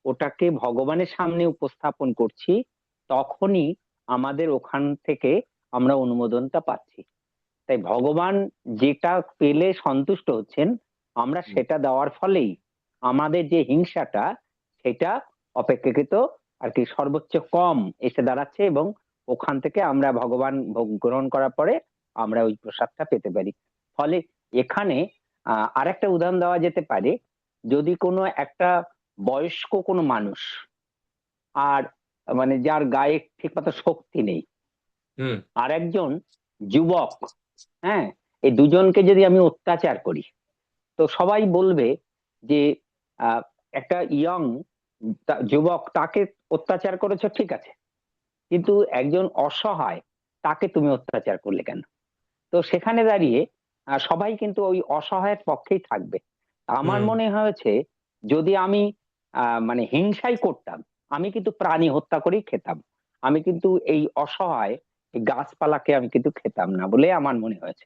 ওটাকে ভগবানের সামনে উপস্থাপন করছি, তখনই আমাদের ওখান থেকে আমরা অনুমোদনটা পাচ্ছি। তাই ভগবান যেটা পেলে সন্তুষ্ট হচ্ছেন, আমরা সেটা দেওয়ার ফলেই আমাদের যে হিংসাটা, সেটা অপেক্ষাকৃত আর কি সর্বোচ্চ কম এসে দাঁড়াচ্ছে, এবং ওখান থেকে আমরা ভগবান ভোগ গ্রহণ করার পরে আমরা ওই প্রসাদটা পেতে পারি। ফলে এখানে আরেকটা উদাহরণ দেওয়া যেতে পারে। যদি কোনো একটা বয়স্ক কোনো মানুষ, আর মানে যার গায়ে ঠিকমতো শক্তি নেই, হুম। আর একজন যুবক, হ্যাঁ, এই দুজনকে যদি আমি অত্যাচার করি, তো সবাই বলবে যে আহ, একটা ইয়ং যুবক, তাকে অত্যাচার করেছো ঠিক আছে, কিন্তু একজন অসহায়, তাকে তুমি অত্যাচার করলে কেন? তো সেখানে দাঁড়িয়ে সবাই কিন্তু ওই অসহায়ের পক্ষেই থাকবে। আমার হুম। মনে হয়েছে, যদি আমি মানে হিংসাই করতাম, আমি কিন্তু প্রাণী হত্যা করেই খেতাম। আমি কিন্তু এই অসহায় এই গাছপালাকে আমি কিন্তু খেতাম না বলে আমার মনে হয়েছে।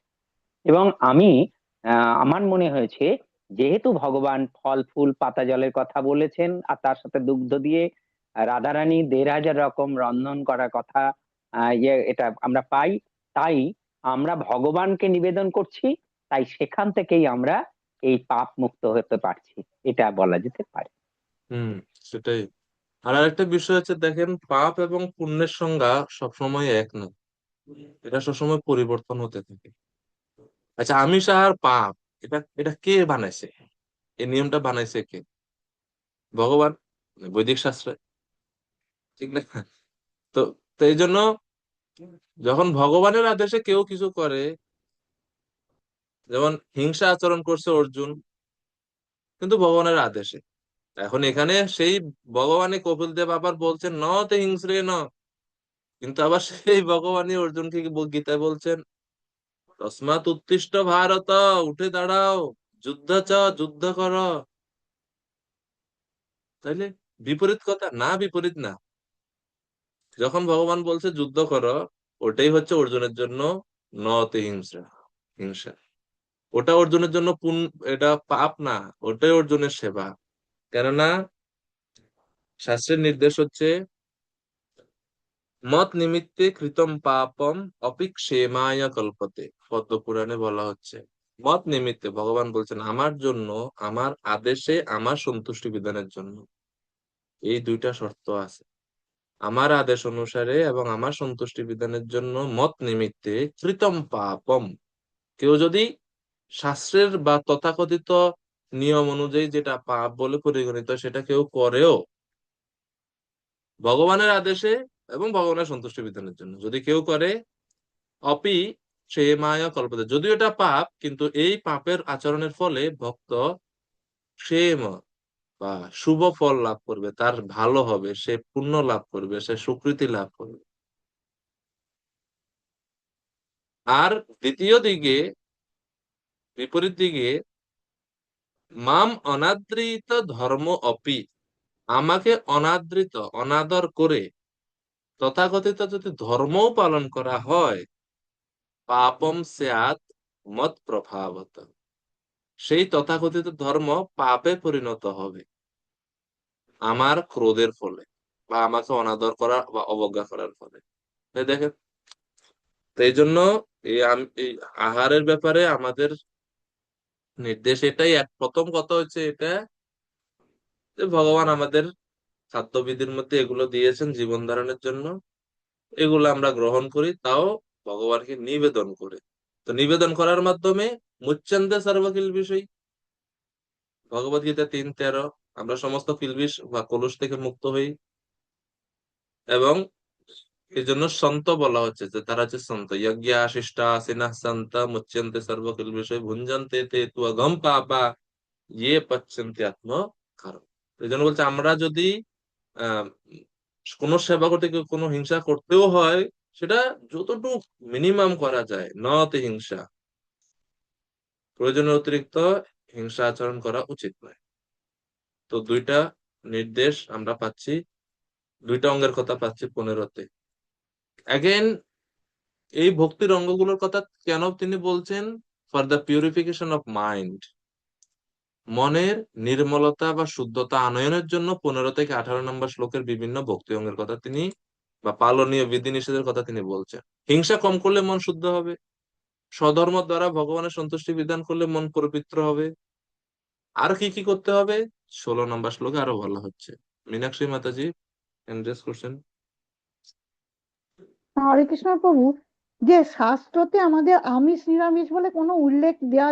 এবং আমি আমার মনে হয়েছে, যেহেতু ভগবান ফল ফুল পাতা জলের কথা বলেছেন, আর তার সাথে দুগ্ধ দিয়ে রাধারানী 1,500 রকম রন্ধন করার কথা এটা আমরা পাই। তাই আমরা ভগবানকে নিবেদন করছি, তাই সেখান থেকেই আমরা এই পাপ মুক্ত হতে পারছি, এটা বলা যেতে পারে। হুম। সেটাই। আর আরেকটা বিষয় হচ্ছে, দেখেন, পাপ এবং পুণ্যের সংজ্ঞা সবসময় এক না, এটা সবসময় পরিবর্তন হতে থাকে। আচ্ছা, আমিষ আর পাপ, এটা এটা কে বানাইছে? এই নিয়মটা বানাইছে কে? ভগবান, বৈদিক শাস্ত্রে, ঠিক না? তো তো এই জন্য যখন ভগবানের আদেশে কেউ কিছু করে, যেমন হিংসা আচরণ করছে অর্জুন, কিন্তু ভগবানের আদেশে। এখন এখানে সেই ভগবানে কপিল দেব আবার বলছেন ন তে হিংস্রে ন, কিন্তু আবার সেই ভগবানই অর্জুনকে গীতায় বলছেন তসমাৎ উত্তিষ্ঠ ভারত, উঠে দাঁড়াও, যুদ্ধ চ, যুদ্ধ কর। তাইলে বিপরীত কথা না, বিপরীত না। যখন ভগবান বলছে যুদ্ধ করো, ওটাই হচ্ছে অর্জুনের জন্য নত হিংসা, হিংসা। ওটা অর্জুনের জন্য এটা পাপ না, ওটাই অর্জুনের সেবা। কেননা শাস্ত্রের নির্দেশ হচ্ছে মত নিমিত্তে কৃতম পাপম অপিক্ষেমায় কল্পতে, পদ্ম পুরাণে বলা হচ্ছে। মত নিমিত্তে ভগবান বলছেন আমার জন্য, আমার আদেশে, আমার সন্তুষ্টি বিধানের জন্য এই দুইটা শর্ত আছে। আমার আদেশ অনুসারে এবং আমার সন্তুষ্টি বিধানের জন্য মত নিমিত্তে কৃতম পাপম, কেউ যদি শাস্ত্রের বা তথাকথিত নিয়ম অনুযায়ী যেটা পাপ বলে পরিগণিত সেটা কেউ করেও ভগবানের আদেশে এবং ভগবানের সন্তুষ্টি বিধানের জন্য যদি কেউ করে, অপি সে মায়া কল্পতে, যদিও এটা পাপ কিন্তু এই পাপের আচরণের ফলে ভক্ত ক্ষেম বা শুভ ফল লাভ করবে, তার ভালো হবে, সে পুণ্য লাভ করবে, সে সুকৃতি লাভ করবে। আর দ্বিতীয় দিকে, বিপরীত দিকে, মাম অনাদৃত ধর্ম অপি, আমাকে অনাদৃত অনাদর করে তথাকথিত যদি ধর্মও পালন করা হয়, পাপম স্যাৎ মত প্রভাবত, সেই তথাকথিত ধর্ম পাপে পরিণত হবে আমার ক্রোধের ফলে বা আমাকে অনাদর করা বা অবজ্ঞা করার ফলে। এই দেখেন, তো এই জন্য এই আহারের ব্যাপারে আমাদের নির্দেশ এটাই। প্রথম কথা হচ্ছে এটা যে ভগবান আমাদের খাদ্যবিধির মধ্যে এগুলো দিয়েছেন জীবন ধারণের জন্য, এগুলো আমরা গ্রহণ করি, তাও ভগবানকে নিবেদন করে। তো নিবেদন করার মাধ্যমে মুচ্ছন্দে সর্বকিল বিষয়, ভগবদ গীতা 3:13, আমরা সমস্ত কিলবিষ বা কলুষ থেকে মুক্ত হই। এবং এই জন্য সন্ত বলা হচ্ছে যে তারা হচ্ছে সন্ত, যজ্ঞা শিষ্টা সিনা সন্ত মুচ্যন্তে সর্বকিল বিষয় ভুঞ্জন্তে তে ত্বগম পাপা ইয়ে পচ্যন্তে আত্ম কারণ। এই জন্য বলছে আমরা যদি আহ কোনো সেবা করতে গিয়ে কোনো হিংসা করতেও হয়, সেটা যতটুকু মিনিমাম করা যায়, নতে হিংসা, প্রয়োজনের অতিরিক্ত হিংসা আচরণ করা উচিত নয়। তো দুইটা নির্দেশ আমরা পাচ্ছি, দুইটা অঙ্গের কথা পাচ্ছি 15তে। অ্যাগেন এই ভক্তির অঙ্গগুলোর কথা কেন তিনি বলছেন? For the purification of mind, মনের নির্মলতা বা শুদ্ধতা আনয়নের জন্য 15 থেকে 18 নম্বর শ্লোকের বিভিন্ন ভক্তি অঙ্গের কথা তিনি বা পালনীয় বিধিনিষেধের কথা তিনি বলছেন। হিংসা কম করলে মন শুদ্ধ হবে, স্বধর্ম দ্বারা ভগবানের সন্তুষ্টি বিধান করলে মন পবিত্র হবে। আর কি কি করতে হবে 16 নম্বর শ্লোকে আরো বলা হচ্ছে। মীনাক্ষী মাতাজি, এন্ড্রেস কোশ্চেন। হরে কৃষ্ণ প্রভু, যে শাস্ত্রতে আমাদের আমিষ নিরামিষ বলে কোনো উল্লেখ দেওয়া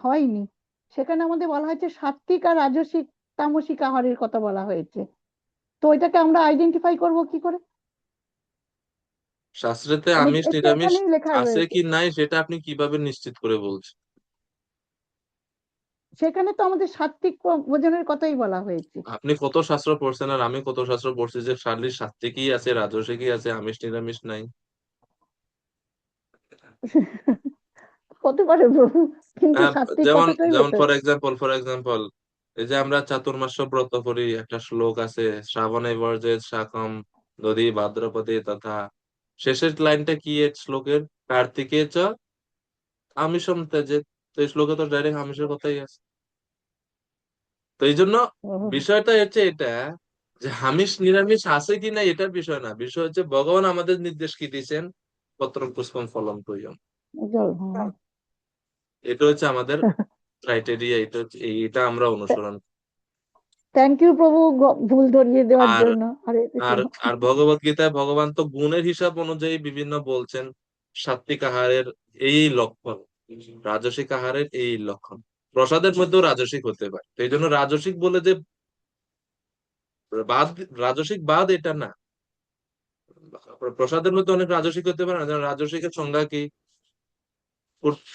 হয়নি, সেখানে আমাদের বলা হয়েছে সাত্বিক আর রাজসিক তামসিক আহারের কথা বলা হয়েছে। তো এটাকে আমরা আইডেন্টিফাই করব কি করে? শাস্ত্রেতে মানে আমিষ এটা নিরামিষ এখানেই লেখা আছে রয়েছে, কি নাই সেটা আপনি কিভাবে নিশ্চিত করে বলছেন? সেখানে তো আমাদের সাত্বিক ভোজনের কথাই বলা হয়েছে। আপনি কত শাস্ত্র পড়ছেন আর আমি কত শাস্ত্র পড়ছি যে খালি সাত্ত্বিকই আছে, রাজসিকই আছে, আমিষ নিরামিষ নাই? হতে পারে প্রভু, কিন্তু আহ, সাত্বিক যেমন কথাটাই যেমন বেটার। ফর এক্সাম্পল এই যে আমরা চাতুর্মাস্য ব্রত করি, একটা শ্লোক আছে শ্রাবণে বর্জে শাকম দধি ভাদ্রপদে তথা, শেষের লাইনটা কি এর শ্লোকের? কার্তিকে চ আমিষম ত্যাজেত। তো এই শ্লোকে তো ডাইরেক্ট আমিষের কথাই আছে। তো এই জন্য বিষয়টা হচ্ছে এটা যে আমিষ নিরামিষ আছে কি না এটার বিষয় না, বিষয় হচ্ছে ভগবান আমাদের নির্দেশ কি দিয়েছেন, পত্রম পুষ্পম ফলম তোয়ম। এটা হচ্ছে আমাদের ক্রাইটেরিয়া, এটা হচ্ছে এটা আমরা অনুসরণ। থ্যাংক ইউ প্রভু, ভুল ধরিয়ে দেওয়ার আর জন্য। হরে কৃষ্ণ। আর আর ভগবত গীতায় ভগবান তো গুণের হিসাব অনুযায়ী বিভিন্ন বলছেন, সাত্বিক আহারের এই লক্ষণ, রাজসিক আহারের এই লক্ষণ। প্রসাদের মধ্যেও রাজসিক হতে পারে, তো এই জন্য রাজসিক বলে যে বাদ, রাজসিক বাদ এটা না। প্রসাদের মধ্যে অনেক রাজসিক হতে পারে না, যেমন রাজসিকের সংজ্ঞা কি?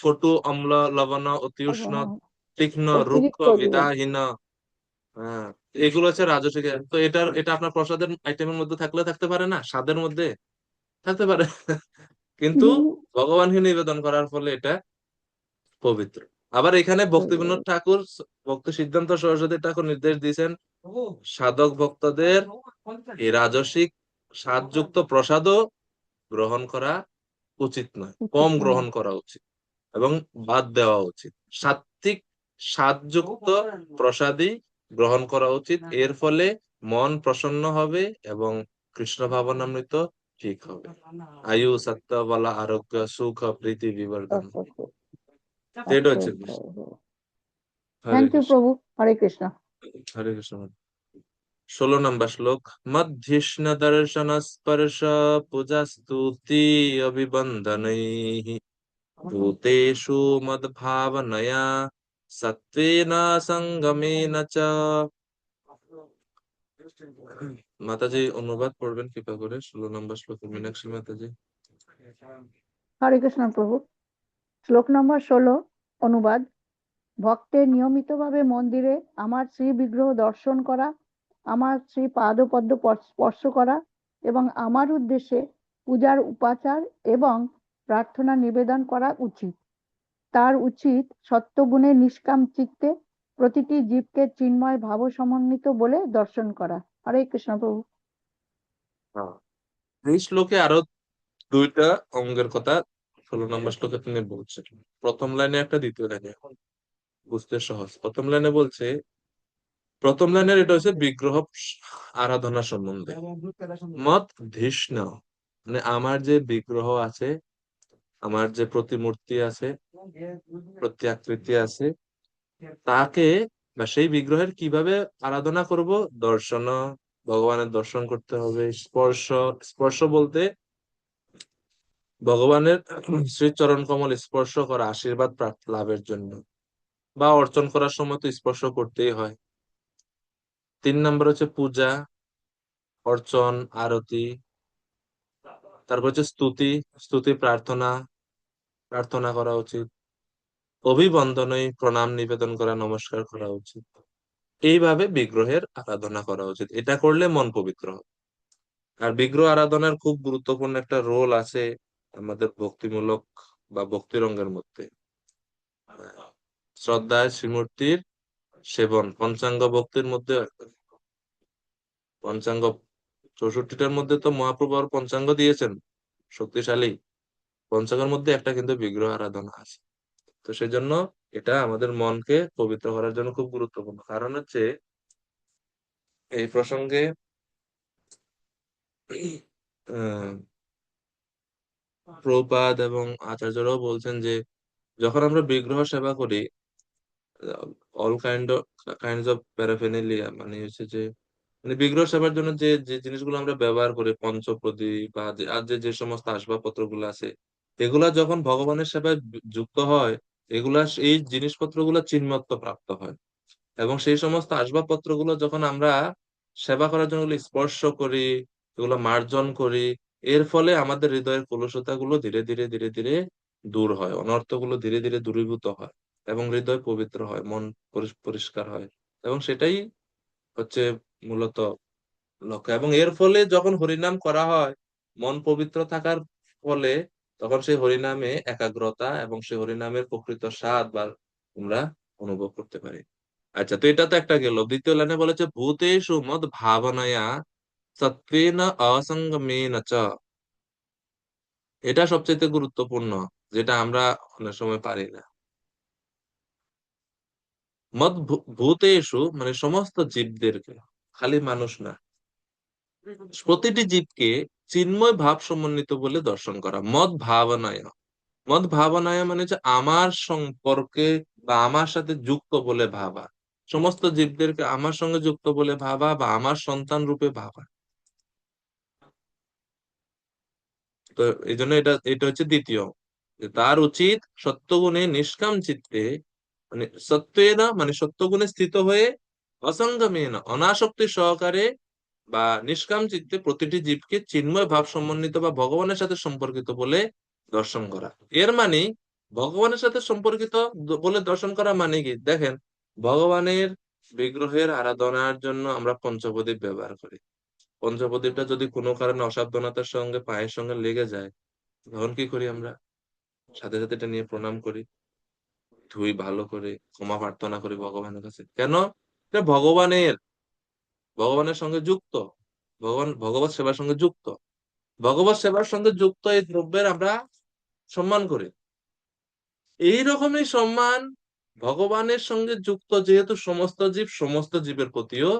কটু, অম্ল, লবণ, অতি উষ্ণ, তীক্ষ্ণ, রুক্ষ, অতিরিক্ত দিলেন। বিদাহীন। হ্যাঁ, এগুলো হচ্ছে রাজসিক। তো এটা আপনার প্রসাদের আইটেমের মধ্যে থাকলে থাকতে পারে না, স্বাদের মধ্যে থাকতে পারে কিন্তু ভগবানকে নিবেদন করার ফলে এটা পবিত্র। আবার এখানে ভক্তি বিনোদ ঠাকুর, ভক্তি সিদ্ধান্ত সরস্বতী ঠাকুর নির্দেশ দিয়েছেন সাধক ভক্তদের এই রাজসিক স্বাদযুক্ত প্রসাদও গ্রহণ করা উচিত নয়, কম উচিত গ্রহণ নয়। করা উচিত এবং বাদ দেওয়া উচিত। সাত্বিক স্বাদযুক্ত প্রসাদই গ্রহণ করা উচিত। এর ফলে মন প্রসন্ন হবে এবং কৃষ্ণ ভাবনামৃত ঠিক হবে। আয়ু সত্য বলা, আরোগ্য, সুখ, প্রীতি, বিবর্ধন। তো এটা হচ্ছে বিষয়। হরে থ্যাংক ইউ কৃষ্ণ। প্রভু। হরে কৃষ্ণ। হরে কৃষ্ণ। 16 নম্বর শ্লোক। মধ্যৃষ্ণ দর্শন স্পর্শ পূজা স্তুতি অভিবন্দনৈঃ ভূতেষু মদ্ভাবনয়া সত্ত্বেন সঙ্গমেন চ। মাতাজি অনুবাদ পড়বেন কৃপা করে 16 নম্বর শ্লোক, মীনাক্ষী মাতাজি। হরে কৃষ্ণ প্রভু। শ্লোক নম্বর 16 অনুবাদ। ভক্তের নিয়মিতভাবে মন্দিরে আমার শ্রী বিগ্রহ দর্শন করা, আমার শ্রী পাদপদ্ম স্পর্শ করা এবং আমার উদ্দেশ্যে পূজার উপাচার এবং প্রার্থনা নিবেদন করা উচিত। তার উচিত সত্যগুণে নিষ্কাম চিত্তে প্রতিটি জীবকে চিন্ময় ভাব সমন্বিত বলে দর্শন করা। হরে কৃষ্ণ প্রভু। এই শ্লোকে আরো দুইটা অঙ্গের কথা 16 নম্বর শ্লোকে তিনি বলছেন। প্রথম লাইনে একটা, দ্বিতীয় লাইনে। বুঝতে সহজ। প্রথম লাইনের এটা হচ্ছে বিগ্রহ আরাধনা সম্বন্ধে। মত ধিষ্ণ মানে আমার যে বিগ্রহ আছে, আমার যে প্রতিমূর্তি আছে, প্রত্যাকৃতি আছে, তাকে বা সেই বিগ্রহের কিভাবে আরাধনা করব? দর্শন, ভগবানের দর্শন করতে হবে। স্পর্শ, স্পর্শ বলতে ভগবানের শ্রীচরণ কমল স্পর্শ করা, আশীর্বাদ লাভের জন্য, বা অর্চন করার সময় তো স্পর্শ করতেই হয়। 3 নম্বর হচ্ছে পূজা, অর্চন, আরতি। তারপর হচ্ছে স্তুতি, স্তুতি প্রার্থনা, প্রার্থনা করা উচিত। অভিবন্দনে প্রণাম নিবেদন করা, নমস্কার করা উচিত। এইভাবে বিগ্রহের আরাধনা করা উচিত। এটা করলে মন পবিত্র হবে। আর বিগ্রহ আরাধনার খুব গুরুত্বপূর্ণ একটা রোল আছে আমাদের ভক্তিমূলক বা ভক্তি রঙ্গের মধ্যে। শ্রদ্ধায় শ্রীমূর্তির সেবন পঞ্চাঙ্গ ভক্তির মধ্যে। পঞ্চাঙ্গ 64টার মধ্যে তো মহাপ্রভু আর পঞ্চাঙ্গ দিয়েছেন, শক্তিশালী। পঞ্চাঙ্গের মধ্যে একটা কিন্তু বিগ্রহ আরাধনা আছে। তো সেই জন্য এটা আমাদের মনকে পবিত্র করার জন্য খুব গুরুত্বপূর্ণ। কারণ হচ্ছে এই প্রসঙ্গে আহ প্রভুপাদ এবং আচার্যরাও বলছেন যে যখন আমরা বিগ্রহ সেবা করি, অল কাইন্ডস অফ প্যারাফেনেলিয়া, মানে হচ্ছে যে মানে বিগ্রহ সেবার জন্য যে যে জিনিসগুলো আমরা ব্যবহার করি, পঞ্চপ্রদীপ বা আর যে যে সমস্ত আসবাবপত্র গুলো আছে, এগুলা যখন ভগবানের সেবায় যুক্ত হয়, এগুলা এই জিনিসপত্রগুলো চিন্মত্ব প্রাপ্ত হয়। এবং সেই সমস্ত আসবাবপত্রগুলো যখন আমরা সেবা করার জন্য এগুলো স্পর্শ করি, এগুলো মার্জন করি, এর ফলে আমাদের হৃদয়ের কলুষতা গুলো ধীরে ধীরে ধীরে ধীরে দূর হয়, অনর্থ গুলো ধীরে ধীরে দূরীভূত হয় এবং হৃদয় পবিত্র হয়, মন পরিষ্কার হয়। এবং সেটাই হচ্ছে মূলত লক্ষ্য। এবং এর ফলে যখন হরিনাম করা হয়, মন পবিত্র থাকার ফলে তখন সেই হরিনামে একাগ্রতা এবং সেই হরিনামের প্রকৃত স্বাদ বা আমরা অনুভব করতে পারি। আচ্ছা, তো এটা তো একটা গেল। দ্বিতীয় লাইনে বলেছে ভূতেষু মদ ভাবনায়া সত্ত্বেন অসঙ্গমেন চ। এটা সবচেয়ে গুরুত্বপূর্ণ, যেটা আমরা অনেক সময় পারি না। মদ ভূতেষু মানে সমস্ত জীবদেরকে, খালি মানুষ না, প্রতিটি জীবকে চিন্ময় ভাব সমন্বিত বলে দর্শন করা। মদ ভাবনায়, মদ ভাবনায় মানে যে আমার সম্পর্কে বা আমার সাথে যুক্ত বলে ভাবা, সমস্ত জীবদেরকে আমার সঙ্গে যুক্ত বলে ভাবা বা আমার সন্তান রূপে ভাবা। তো এই জন্য এটা এটা হচ্ছে দ্বিতীয়, যে তার উচিত সত্যগুণে নিষ্কাম চিত্তে, মানে সত্যেনা মানে সত্যগুণে স্থিত হয়ে, অসঙ্গমেন অনাসক্তি সহকারে বা নিষ্কাম চিত্তে প্রতিটি জীবকে চিন্ময় ভাব সমন্বিত বা ভগবানের সাথে সম্পর্কিত বলে দর্শন করা। এর মানে ভগবানের সাথে সম্পর্কিত বলে দর্শন করা মানে কি? দেখেন, ভগবানের বিগ্রহের আরাধনার জন্য আমরা পঞ্চপ্রদীপ ব্যবহার করি। পঞ্চপ্রদীপটা যদি কোনো কারণে অসাবধানতার সঙ্গে পায়ের সঙ্গে লেগে যায়, তখন কি করি আমরা? সাথে সাথে এটা নিয়ে প্রণাম করি, ধুই ভালো করে, ক্ষমা প্রার্থনা করি ভগবানের কাছে। কেন? এটা ভগবানের, ভগবানের সঙ্গে যুক্ত, ভগবত সেবার সঙ্গে যুক্ত। ভগবত সেবার সঙ্গে যুক্ত এই দ্রব্যের আমরা সম্মান করি। এই রকমই সম্মান ভগবানের সঙ্গে যুক্ত যেহেতু সমস্ত জীবের প্রতিও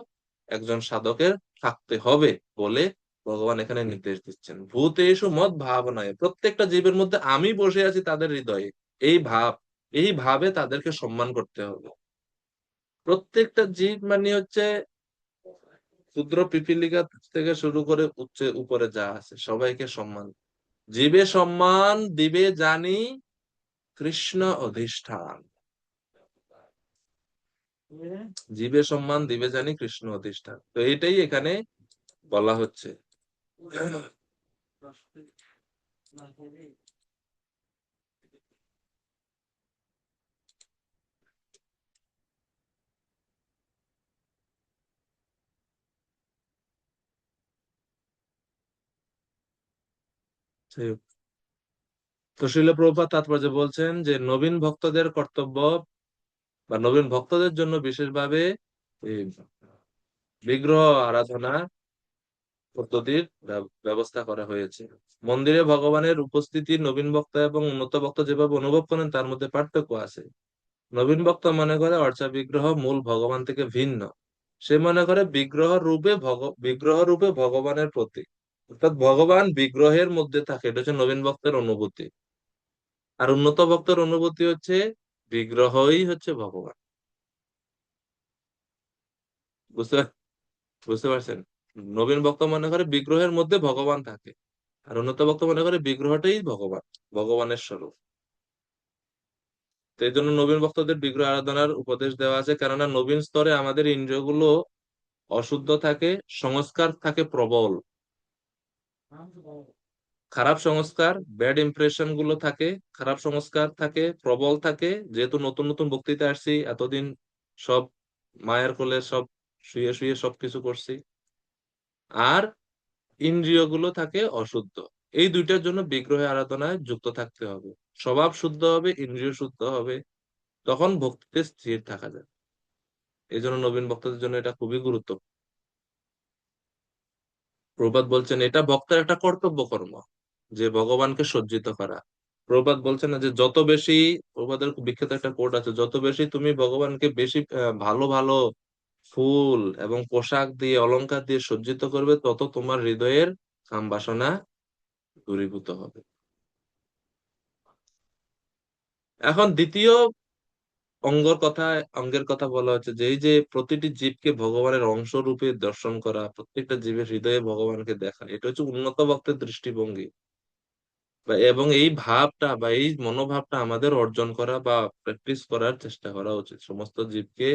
একজন সাধকের থাকতে হবে বলে ভগবান এখানে নির্দেশ দিচ্ছেন। ভূতেষু মদ ভাবনায়, প্রত্যেকটা জীবের মধ্যে আমি বসে আছি তাদের হৃদয়ে, এই ভাব, এই ভাবে তাদেরকে সম্মান করতে হবে। প্রত্যেকটা জীব মানে হচ্ছে ক্ষুদ্র পিপীলিকা থেকে শুরু করে উপরে যা আছে সবাইকে সম্মান, জীবে সম্মান দিবে জানি কৃষ্ণ অধিষ্ঠান, জীবে সম্মান দিবে জানি কৃষ্ণ অধিষ্ঠান। তো এটাই এখানে বলা হচ্ছে। তো শ্রীল প্রভুপাদ তাৎপর্য বলছেন যে নবীন ভক্তদের কর্তব্য বা নবীন ভক্তদের জন্য বিশেষভাবে এই বিগ্রহ আরাধনা পদ্ধতির ব্যবস্থা করা হয়েছে। মন্দিরে ভগবানের উপস্থিতি নবীন ভক্ত এবং উন্নত ভক্ত যেভাবে অনুভব করেন তার মধ্যে পার্থক্য আছে। নবীন ভক্ত মনে করে অর্চা বিগ্রহ মূল ভগবান থেকে ভিন্ন, সে মনে করে বিগ্রহ রূপে ভগবানের প্রতীক, অর্থাৎ ভগবান বিগ্রহের মধ্যে থাকে, এটা হচ্ছে নবীন ভক্তের অনুভূতি। আর উন্নত ভক্তের অনুভূতি হচ্ছে বিগ্রহই হচ্ছে ভগবান। বুঝতে বুঝতে পারছেন? নবীন ভক্ত মনে করে বিগ্রহের মধ্যে ভগবান থাকে, আর উন্নত ভক্ত মনে করে বিগ্রহটাই ভগবান, ভগবানের স্বরূপ। তো এই জন্য নবীন ভক্তদের বিগ্রহ আরাধনার উপদেশ দেওয়া আছে, কেননা নবীন স্তরে আমাদের ইন্দ্রিয়গুলো অশুদ্ধ থাকে, সংস্কার থাকে প্রবল, খারাপ সংস্কার, ব্যাড ইমপ্রেশন গুলো থাকে, খারাপ সংস্কার থাকে, প্রবল থাকে। যেহেতু নতুন নতুন বক্তৃতা আসছি, এতদিন সব মায়ের কোলে সব শুয়ে শুয়ে সবকিছু করছি, আর ইন্দ্রিয়গুলো থাকে অশুদ্ধ। এই দুইটার জন্য বিগ্রহ আরাধনায় যুক্ত থাকতে হবে। স্বভাব শুদ্ধ হবে, ইন্দ্রিয় শুদ্ধ হবে, তখন ভক্তিতে স্থির থাকা যায়। এই জন্য নবীন ভক্তদের জন্য এটা খুবই গুরুত্ব। প্রভুপাদ বলছেন এটা ভক্তের একটা কর্তব্য কর্ম, যে ভগবানকে সজ্জিত করা। প্রভুপাদ বলছেন না যে যত বেশি, প্রভুপাদের খুব বিখ্যাত একটা কোট আছে, যত বেশি তুমি ভগবানকে বেশি ভালো ভালো ফুল এবং পোশাক দিয়ে অলংকার দিয়ে সজ্জিত করবে, তত তোমার হৃদয়ের কাম বাসনা দূরীভূত হবে। এখন দ্বিতীয় অঙ্গের কথা বলা হচ্ছে যে এই যে প্রতিটি জীবকে ভগবানের অংশ রূপে দর্শন করা, প্রত্যেকটা জীবের হৃদয়ে ভগবানকে দেখা, এটা হচ্ছে উন্নত ভক্তের দৃষ্টিভঙ্গি। এবং এই ভাবটা বা এই মনোভাবটা আমাদের অর্জন করা বা প্র্যাকটিস করার চেষ্টা করা উচিত। সমস্ত জীবকে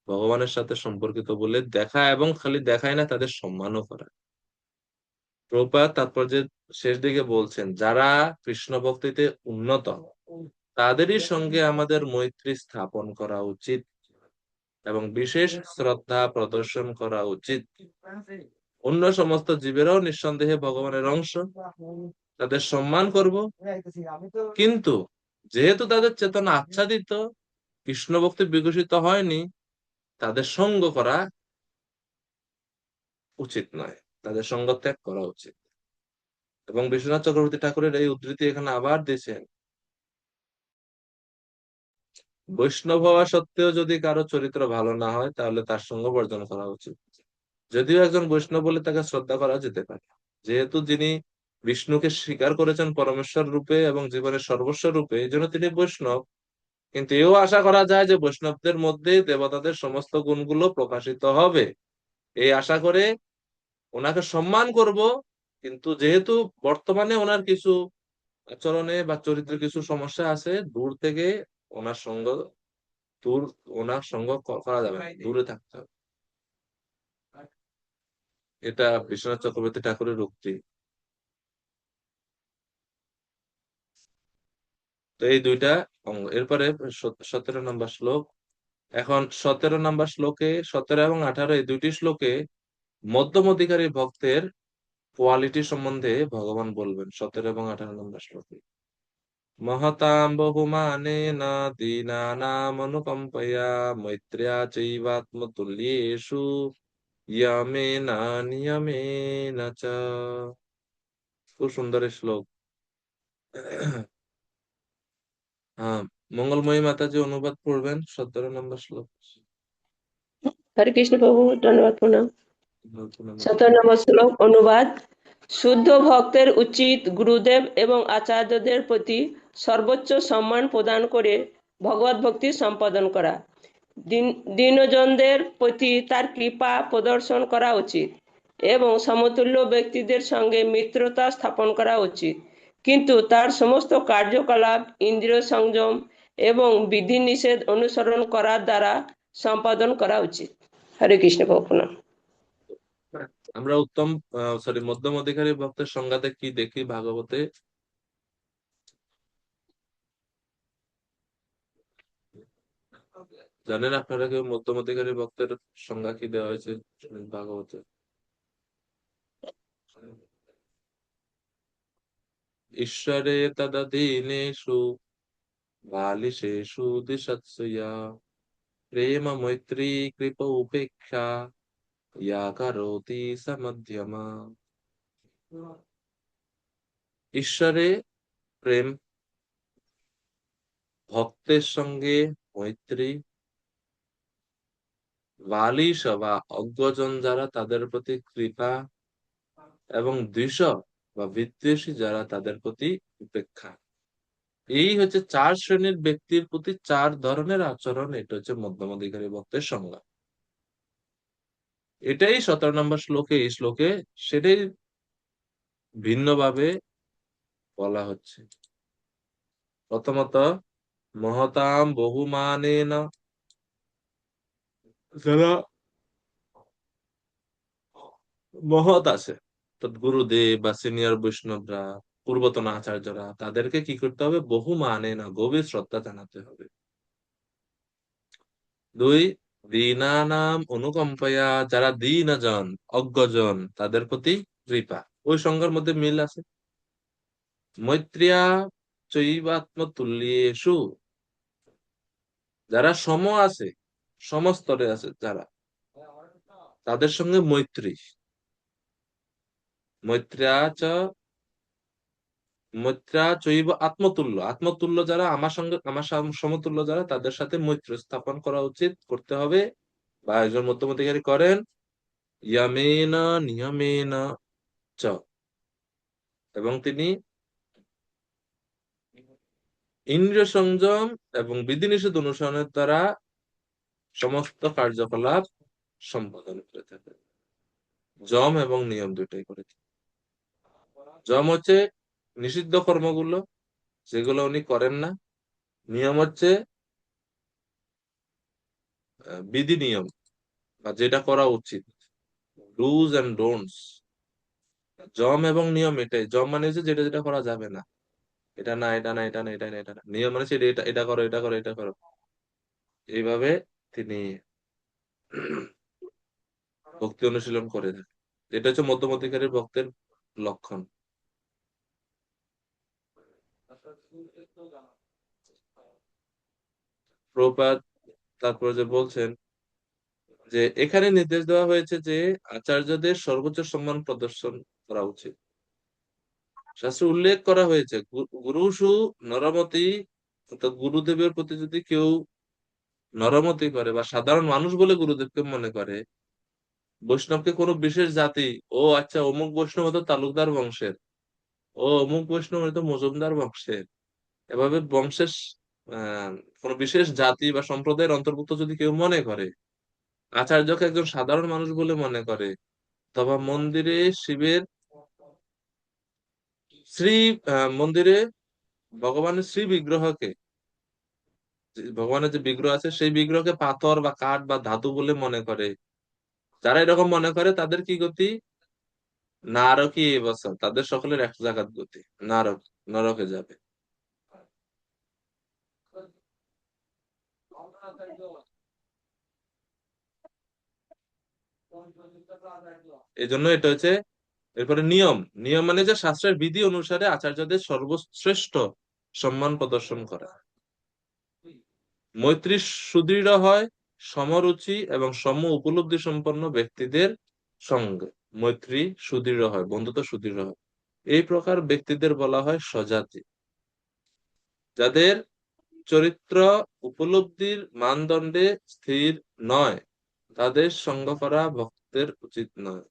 ভগবানের সাথে সম্পর্কিত বলে দেখা, এবং খালি দেখায় না, তাদের সম্মানও করা। প্রভুপাদ তাৎপর্যে শেষ দিকে বলছেন যারা কৃষ্ণ ভক্তিতে উন্নত তাদেরই সঙ্গে আমাদের মৈত্রী স্থাপন করা উচিত এবং বিশেষ শ্রদ্ধা প্রদর্শন করা উচিত। অন্য সমস্ত জীবেরাও নিঃসন্দেহে ভগবানের অংশ, তাদের সম্মান করব, কিন্তু যেহেতু তাদের চেতনা আচ্ছাদিত, কৃষ্ণ ভক্তি বিকশিত হয়নি, তাদের সঙ্গ করা উচিত নয়, তাদের সঙ্গ ত্যাগ করা উচিত। এবং বিশ্বনাথ চক্রবর্তী ঠাকুরের এই উদ্ধৃতি এখানে আবার দিয়েছেন, বৈষ্ণব হওয়া সত্ত্বেও যদি কারো চরিত্র ভালো না হয় তাহলে তার সঙ্গ বর্জন করা উচিত। যদিও একজন বৈষ্ণব বলে তাকে শ্রদ্ধা করা যেতে পারে, যেহেতু যিনি বিষ্ণুকে স্বীকার করেছেন পরমেশ্বর রূপে এবং জীবনের সর্বস্ব রূপে, এই জন্য তিনি বৈষ্ণব। কিন্তু এও আশা করা যায় যে বৈষ্ণবদের মধ্যে দেবতাদের সমস্ত গুণগুলো প্রকাশিত হবে, এই আশা করে ওনাকে সম্মান করব। কিন্তু যেহেতু বর্তমানে ওনার কিছু আচরণে বা চরিত্রে কিছু সমস্যা আছে, দূর থেকে ওনার সঙ্গ দূর ওনার সঙ্গ করা যাবে না, দূরে থাকতে হবে। এটা বিশ্বনাথ চক্রবর্তী ঠাকুরের উক্তি। তো এই দুইটা অঙ্গ। এরপরে 17 নম্বর শ্লোক। এখন 17 নম্বর শ্লোকে, 17 এবং 18 এই দুইটি শ্লোকে মধ্যম অধিকারী ভক্তের কোয়ালিটি সম্বন্ধে ভগবান বলবেন। 17 এবং 18 নম্বর শ্লোকে মহতাম বহুমানেন দীনানাম অনুকম্পয়া মৈত্র্যা চৈবাত্মতুল্যেষু ইয়ামেনা নিয়মেনা চ। খুব সুন্দর এই শ্লোক। হ্যাঁ, মঙ্গলময়ী মাতাজি অনুবাদ করবেন 17 নম্বর শ্লোক। হরে কৃষ্ণ প্রভু, ধন্যবাদ প্রণাম। নতুন 17 নম্বর শ্লোক অনুবাদ। শুদ্ধ ভক্তের উচিত গুরুদেব এবং আচার্যদের প্রতি সর্বোচ্চ সম্মান প্রদান করে ভগবত ভক্তি সম্পাদন করা। দীনজনদের প্রতি তার কৃপা প্রদর্শন করা উচিত এবং সমতুল্য ব্যক্তিদের সঙ্গে মিত্রতা স্থাপন করা উচিত, কিন্তু তার সমস্ত কার্যকলাপ ইন্দ্রিয় সংযম এবং বিধিনিষেধ অনুসরণ করার দ্বারা সম্পাদন করা উচিত। হরে কৃষ্ণ প্রভু। আমরা উত্তম মধ্যম অধিকারী ভক্তের সংজ্ঞাতে কি দেখি ভাগবতে? জানেন আপনারা কেউ মধ্যম অধিকারী ভক্তের সংজ্ঞা কি দেওয়া হয়েছে ভাগবতে? ঈশ্বরে তদধীনেষু বালিশেষু দিশৎসুয়া প্রেম মৈত্রী কৃপ উপেক্ষা ইয়া কারোতি সমধ্যমা। ঈশ্বরে প্রেম, ভক্তের সঙ্গে মৈত্রী, বালিশ বা অজ্ঞজন যারা তাদের প্রতি কৃপা, এবং দ্বিষ বা বিদ্বেষী যারা তাদের প্রতি উপেক্ষা। এই হচ্ছে 4 শ্রেণীর ব্যক্তির প্রতি 4 ধরনের আচরণ। এটা হচ্ছে মধ্যম অধিকারী ভক্তের সংজ্ঞা। এটাই 17 নম্বর শ্লোকে, এই শ্লোকে সেটাই ভিন্নভাবে বলা হচ্ছে। প্রথমত, মহতাম বহুমানেন, যারা মহৎ আছে, গুরুদেব বা সিনিয়র বৈষ্ণবরা, পূর্বতন আচার্যরা, তাদেরকে কি করতে হবে? বহু মানে না, গভীর শ্রদ্ধা জানাতে হবে। 2, দীনানাম অনুকম্পয়া, যারা দীনজন অজ্ঞজন তাদের প্রতি কৃপা। ওই সংজ্ঞার মধ্যে মিল আছে। মৈত্রিয়া চৈবাত্মতুল্যেষু, যারা সম আছে, সমস্তরে আছে যারা, তাদের সঙ্গে মৈত্রী। মৈত্র্যা চ মৈত্রা চৈব আত্মতুল্য, আত্মতুল্য যারা, আমার সঙ্গে আমার সমতুল্য যারা, তাদের সাথে মৈত্র স্থাপন করা উচিত, করতে হবে, বা একজন মধ্যমধিকারী করেন। ইয়ামেন নিয়মেন চ, এবং তিনি ইন্দ্রিয় সংযম এবং বিধিনিষেধ অনুসরণের দ্বারা সমস্ত কার্যকলাপ সম্পাদন করে থাকেন। যম এবং নিয়ম দুইটাই করে থাকেন। যম হচ্ছে নিষিদ্ধ কর্মগুলো, যেগুলো উনি করেন না। নিয়ম হচ্ছে বিধি নিয়ম, বা যেটা করা উচিত, ডুজ এন্ড ডোন্টস। যম এবং নিয়ম এটাই। যম মানে হচ্ছে যেটা যেটা করা যাবে না, এটা না, এটা না, এটা না, এটা না, এটা না। নিয়ম মানে সেটা, এটা এটা করো, এটা করো, এটা করো। এইভাবে তিনি ভক্তি অনুশীলন করে থাকেন। এটা হচ্ছে মধ্যম অধিকারীর ভক্তের লক্ষণ। প্রপাত তারপরে যে বলছেন যে এখানে নির্দেশ দেওয়া হয়েছে যে আচার্যদের সর্বোচ্চ সম্মান প্রদর্শন করা উচিত। শাস্ত্রে উল্লেখ করা হয়েছে, গুরুসু নরমতি, অর্থাৎ গুরুদেবের প্রতি যদি কেউ নরমতি করে বা সাধারণ মানুষ বলে গুরুদেবকে মনে করে, বৈষ্ণবকে কোনো বিশেষ জাতি, ও আচ্ছা অমুক বৈষ্ণব হয়তো তালুকদার বংশের, ও অমুক বৈষ্ণব হয়তো মজুমদার বংশের, এভাবে বংশের আহ কোন বিশেষ জাতি বা সম্প্রদায়ের অন্তর্ভুক্ত যদি কেউ মনে করে, আচার্যকে একজন সাধারণ মানুষ বলে মনে করে, তবে মন্দিরে শিবের শ্রী মন্দিরে ভগবানের শ্রী বিগ্রহকে, ভগবানের যে বিগ্রহ আছে সেই বিগ্রহকে পাথর বা কাঠ বা ধাতু বলে মনে করে, যারা এরকম মনে করে তাদের কি গতি? নারকী এবছর, তাদের সকলের এক জায়গার গতি, নারক, নরকে যাবে। এই জন্য এটা হচ্ছে। এরপরে নিয়ম, নিয়ম মানে যে শাস্ত্রের বিধি অনুসারে আচার্যদের সর্বশ্রেষ্ঠ সম্মান প্রদর্শন করা। মৈত্রী সুদৃঢ় হয় সমরুচি এবং সম উপলব্ধি সম্পন্ন ব্যক্তিদের সঙ্গে মৈত্রী সুদৃঢ় হয়, বন্ধুত্ব সুদৃঢ় হয়। এই প্রকার ব্যক্তিদের বলা হয় স্বজাতি। যাদের চরিত্র উপলব্ধির মানদণ্ডে স্থির নয়, তাদের সঙ্গ করা ভক্তের উচিত নয়।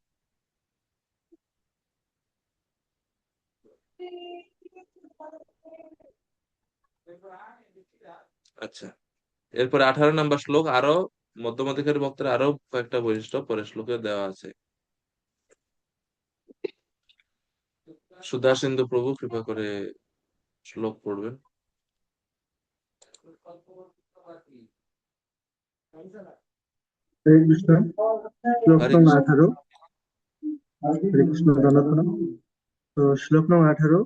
আচ্ছা, এরপরে 18 নম্বর শ্লোক। আরো মধ্যমাধিকারী ভক্তের আরো কয়েকটা বৈশিষ্ট্য পরের শ্লোকে দেওয়া আছে। সুধা সিন্ধু প্রভু কৃপা করে শ্লোক পড়বেন। হরে কৃষ্ণ। শ্লোক হরে নং কৃষ্ণ। 18। হরে কৃষ্ণ, জনার্দন। তো শ্লোক নং 18।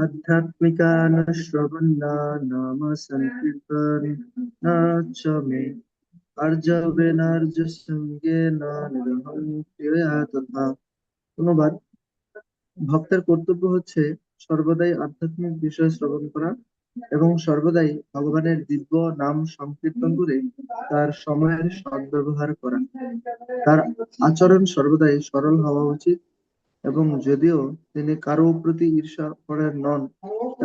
আধ্যাত্মিকান শ্রবণা নাম সংকীর্তন না চ মে আর্জবেনার্জ সঙ্গেন নিরহং ক্রিয়া তথা। অনুবাদ: ভক্তের কর্তব্য হচ্ছে সর্বদাই আধ্যাত্মিক বিষয় শ্রবণ করা এবং সর্বদাই ভগবানের দিব্য নাম সংকীর্তন করে তার সময়ের সদ্ব্যবহার করা। তার আচরণ সর্বদাই সরল হওয়া উচিত এবং যদিও তিনি কারো প্রতি ঈর্ষাপরের নন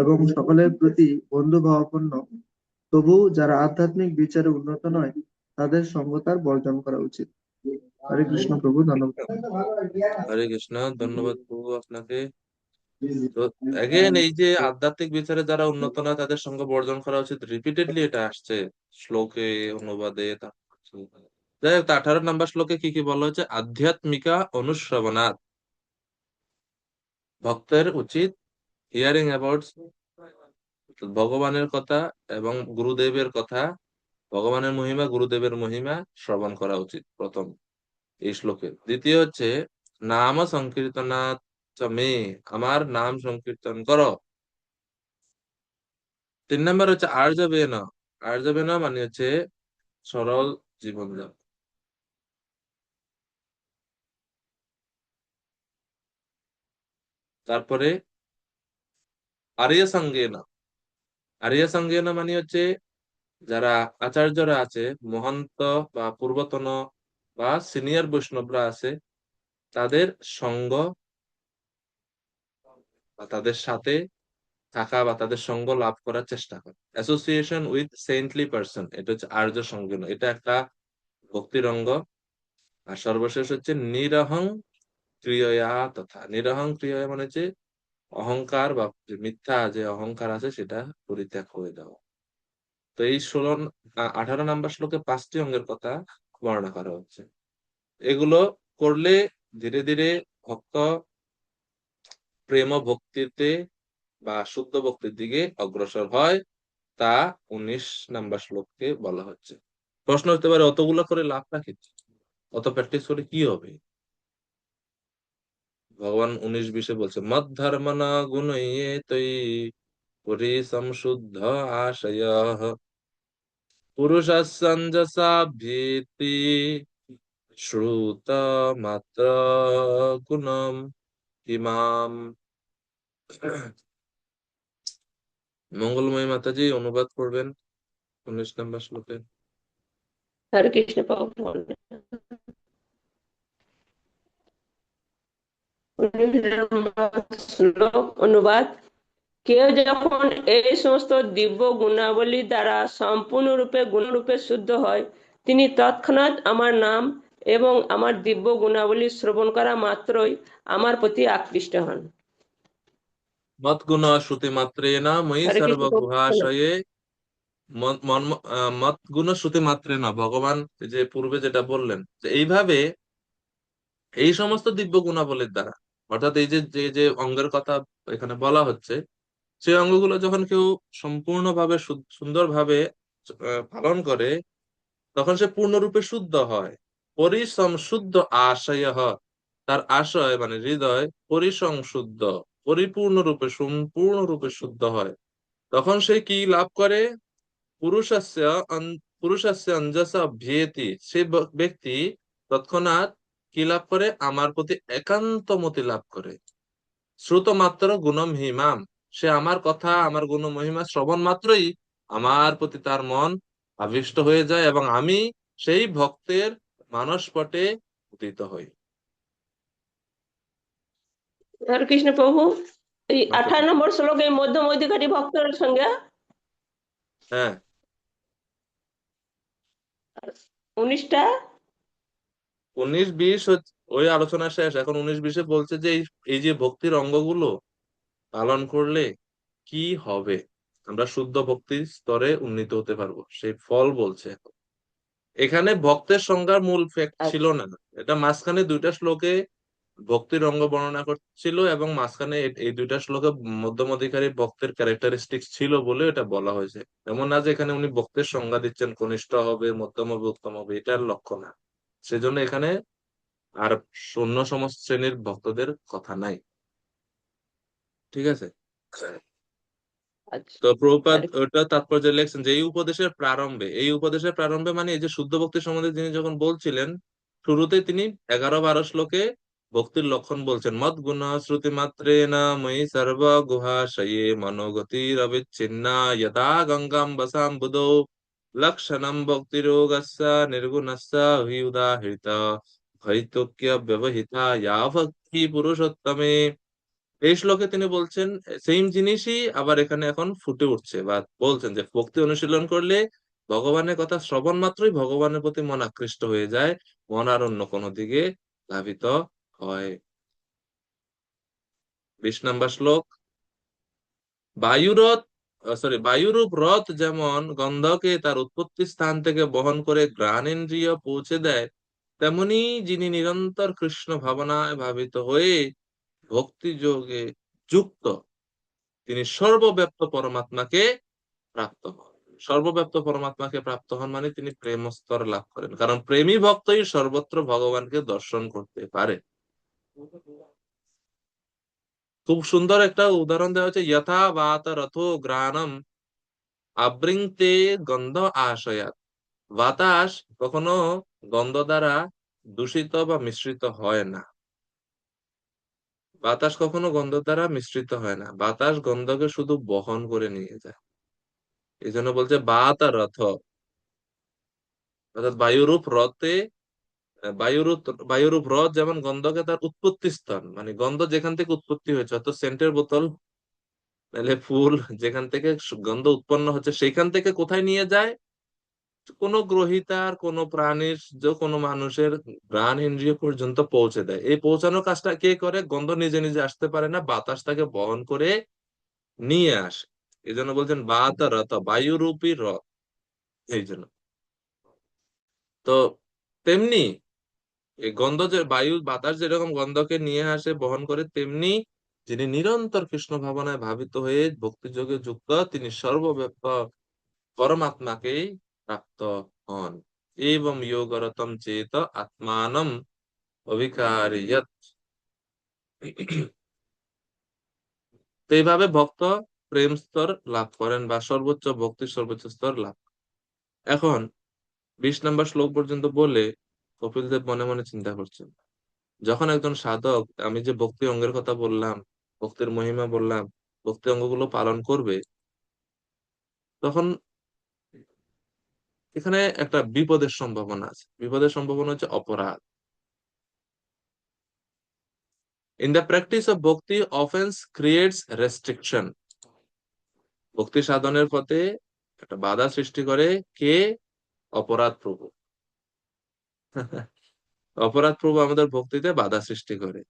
এবং সকলের প্রতি বন্ধুভাবাপন্ন, তবুও যারা আধ্যাত্মিক বিচারে উন্নত নয় তাদের সঙ্গ তার বর্জন করা উচিত। হরে কৃষ্ণ প্রভু, ধন্যবাদ। হরে কৃষ্ণ, ধন্যবাদ প্রভু আপনাকে। তো অ্যাগেন এই যে আধ্যাত্মিক বিচারে যারা উন্নত না তাদের সঙ্গে বর্জন করা উচিত, রিপিটেডলি এটা আসছে শ্লোকে, অনুবাদে। যাই হোক, 18 নম্বর শ্লোকে কি কি বলা হচ্ছে? আধ্যাত্মিকা অনুশ্রবণাৎ, ভক্তের উচিত হিয়ারিং অ্যাবাউট ভগবানের কথা এবং গুরুদেবের কথা, ভগবানের মহিমা, গুরুদেবের মহিমা শ্রবণ করা উচিত প্রথম এই শ্লোকে। দ্বিতীয় হচ্ছে নাম সংকীর্তনাৎ চ মে, আমার নাম সংকীর্তন করো। 3 নম্বর হচ্ছে আর্যবেন। আর্যবেন মানে হচ্ছে সরল জীবনযাপন। তারপরে আর্য সঙ্গেন। আর্য সঙ্গেন মানে হচ্ছে যারা আচার্যরা আছে, মহন্ত বা পূর্বতন বা সিনিয়র বৈষ্ণবরা আছে, তাদের সঙ্গ বা তাদের সাথে থাকা বা তাদের সঙ্গ লাভ করার চেষ্টা করে। অ্যাসোসিয়েশন উইথ সেন্টলি পার্সন, এটা হচ্ছে আর্য সঙ্গেন, এটা একটা ভক্তির অঙ্গ। আর সর্বশেষ হচ্ছে নিরহং ক্রিয়া তথা। নিরহং ক্রিয়া মানে হচ্ছে অহংকার বা যে মিথ্যা যে অহংকার আছে সেটা পরিত্যাগ করে দেওয়া। তো এই 18 নম্বর শ্লোকে 5টি অঙ্গের কথা বর্ণনা করা হচ্ছে। এগুলো করলে ধীরে ধীরে ভক্ত প্রেম ভক্তিতে বা শুদ্ধ ভক্তির দিকে অগ্রসর হয়, তা 19 নম্বর শ্লোককে বলা হচ্ছে। প্রশ্ন হতে পারে অতগুলো করে লাভটা কি, অত প্র্যাকটিস করে কি হবে? ভগবান 19-20 বলছে মদ ধর্মনা গুণয়ে তৈ পুরী সংশুদ্ধ আশয় পুরুষসঞ্জসা ভীতি শ্রুত মাত্র গুণম ইমাম। মঙ্গলময়ী মাতাজি অনুবাদ করবেন 19 নম্বর শ্লোকে। হরে কৃষ্ণ প্রভু। শ্লোক অনুবাদ: কেউ যখন এই সমস্ত দিব্য গুণাবলী দ্বারা সম্পূর্ণরূপে গুণরূপে শুদ্ধ হয়, তিনি তৎক্ষণাৎ আমার নাম এবং আমার দিব্য গুণাবলী শ্রবণ করা মাত্রই আমার প্রতি আকৃষ্ট হন। মৎগুণ শ্রুতি মাত্রেণ ময়ি হরে কৃষ্ণ প্রভু। সর্বগুহাশয়ে। মৎগুণ শ্রুতি মাত্রেণ, ভগবান যে পূর্বে যেটা বললেন যে এইভাবে এই সমস্ত দিব্য গুণাবলীর দ্বারা, অর্থাৎ এই যে যে যে অঙ্গের কথা এখানে বলা হচ্ছে, সেই অঙ্গগুলো যখন কেউ সম্পূর্ণভাবে সুন্দরভাবে পালন করে, তখন সে পূর্ণরূপে শুদ্ধ হয়। পরিসংশুদ্ধ আশয়, তার আশয় মানে হৃদয় পরিসংশুদ্ধ, পরিপূর্ণরূপে সম্পূর্ণরূপে শুদ্ধ হয়। তখন সে কি লাভ করে? পুরুষস্য পুরুষস্য অঞ্জসা ভীতি, সে ব্যক্তি তৎক্ষণাৎ কি লাভ করে? আমার প্রতি একান্ত মতি লাভ করে। শ্রুত মাত্র গুণম হিমাম, সে আমার কথা আমার গুণ মহিমা শ্রবণ মাত্রই আমার প্রতি তার মন আবিষ্ট হয়ে যায় এবং আমি সেই ভক্তের মানসপটে উদিত হই। হরে কৃষ্ণ প্রভু, এই আচ্ছা, 18 নম্বর শ্লোক এই মধ্যম অধিকারী ভক্তের সঙ্গে হ্যাঁ 19টা 19-20 ওই আলোচনা শেষ, এখন 19-20 বলছে যে এই যে ভক্তির অঙ্গগুলো পালন করলে কি হবে, আমরা শুদ্ধ ভক্তির স্তরে উন্নীত হতে পারবো, সেই ফল বলছে। এখানে ভক্তের সংজ্ঞার মূল ফ্যাক্ট ছিল আচ্ছা না, এটা মাঝখানে দুইটা শ্লোকে ভক্তির অঙ্গ বর্ণনা করছিল এবং মাঝখানে এই দুইটা শ্লোকে মধ্যম অধিকারী ভক্তের ক্যারেক্টারিস্টিক্স ছিল বলে এটা বলা হয়েছে। এমন না যে এখানে উনি ভক্তের সংজ্ঞা দিচ্ছেন কনিষ্ঠ হবে, মধ্যম হবে, উত্তম হবে, এটার লক্ষ্য না। সেজন্য এখানে আর অন্য সমস্ত শ্রেণীর ভক্তদের কথা নাই। ঠিক আছে। আচ্ছা। তো প্রভুপাদ হরে ওটা তাৎপর্য লেখছেন যে এই উপদেশের প্রারম্ভে মানে এই যে শুদ্ধ ভক্তি সম্বন্ধে তিনি যখন বলছিলেন, শুরুতে তিনি 11-12 শ্লোকে ভক্তির লক্ষণ বলছেন। মদ গুণ শ্রুতি মাত্রে না মই সর্ব গুহাশয়ে মনোগতির অবিচ্ছিন্না যথা গঙ্গাম বসাম বুধৌ লক্ষণম ভক্তিরোগস্য নির্গুণস্য হি উদাহৃত হৈতুক্য ব্যবহিতা ইয়া ভক্তি পুরুষোত্তমে। এই শ্লোকে তিনি বলছেন সেম জিনিসই আবার এখানে এখন ফুটে উঠছে বা বলছেন যে ভক্তি অনুশীলন করলে ভগবানের কথা শ্রবণ মাত্রই ভগবানের প্রতি মন আকৃষ্ট হয়ে যায়, মন আর অন্য কোনো দিকে ধাবিত হয়। 20 নম্বর শ্লোক। বায়ুরথ বায়ুরূপ রথ যেমন গন্ধকে তার উৎপত্তি স্থান থেকে বহন করে ঘ্রাণেন্দ্রিয় পৌঁছে দেয়, তেমনি যিনি নিরন্তর কৃষ্ণ ভাবনায় ভাবিত হয়ে ভক্তি যোগে যুক্ত, তিনি সর্বব্যাপ্ত পরমাত্মাকে প্রাপ্ত হন। সর্বব্যাপ্ত পরমাত্মাকে প্রাপ্ত হন মানে তিনি প্রেম স্তর লাভ করেন, কারণ প্রেমী ভক্তই সর্বত্র ভগবানকে দর্শন করতে পারে। খুব সুন্দর একটা উদাহরণ দেওয়া হচ্ছে, যথা বাত রথো গ্রানম আবৃংতে গন্ধ আশয়াত। বাতাস কখনো গন্ধ দ্বারা দূষিত বা মিশ্রিত হয় না। বাতাস কখনো গন্ধ দ্বারা মিশ্রিত হয় না, বাতাস গন্ধকে শুধু বহন করে নিয়ে যায়। এই জন্য বলছে বাত রথ, অর্থাৎ বায়ুরূপ রথে বায়ুরূপ বায়ুরূপ হ্রদ যেমন গন্ধকে তার উৎপত্তি স্থান মানে গন্ধ যেখান থেকে উৎপত্তি হয়েছে, অর্থাৎ সেন্টের বোতল নাহলে ফুল যেখান থেকে গন্ধ উৎপন্ন হচ্ছে সেখান থেকে কোথায় নিয়ে যায়, কোনো গ্রহিতার কোনো প্রাণীর কোনো মানুষের ঘ্রাণ ইন্দ্রিয় পর্যন্ত পৌঁছে দেয়। এই পৌঁছানোর কাজটা কে করে? গন্ধ নিজে নিজে আসতে পারে না, বাতাস তাকে বহন করে নিয়ে আসে। এই জন্য বলছেন বাত রথ, বায়ুরূপী রথ। এই জন্য তো তেমনি এই গন্ধ যে বায়ু বাতাস যেরকম গন্ধকে নিয়ে আসে বহন করে, তেমনি যিনি নিরন্তর কৃষ্ণ ভাবনায় ভাবিত হয়ে ভক্তিযোগে যুক্ত তিনি সর্বব্যাপ্ত পরমাত্মাকেই প্রাপ্ত হন। এবং যোগরতম চেত আত্মানম অভিকারিয়ত। তো এইভাবে ভক্ত প্রেম স্তর লাভ করেন বা সর্বোচ্চ ভক্তির সর্বোচ্চ স্তর লাভ। এখন 20 নম্বর শ্লোক পর্যন্ত বলে কপিল দেব মনে মনে চিন্তা করছেন, যখন একজন সাধক, আমি যে ভক্তি অঙ্গের কথা বললাম, ভক্তির মহিমা বললাম, ভক্তি অঙ্গগুলো পালন করবে, তখন এখানে একটা বিপদের সম্ভাবনা আছে। বিপদের সম্ভাবনা হচ্ছে অপরাধ। ইন দ্য প্র্যাকটিস অফ ভক্তি অফেন্স ক্রিয়েটস রেস্ট্রিকশন। ভক্তি সাধনের পথে একটা বাধা সৃষ্টি করে কে? অপরাধ প্রভু। অপরাধ প্রভু আমাদের ভক্তিতে বাধা সৃষ্টি করে।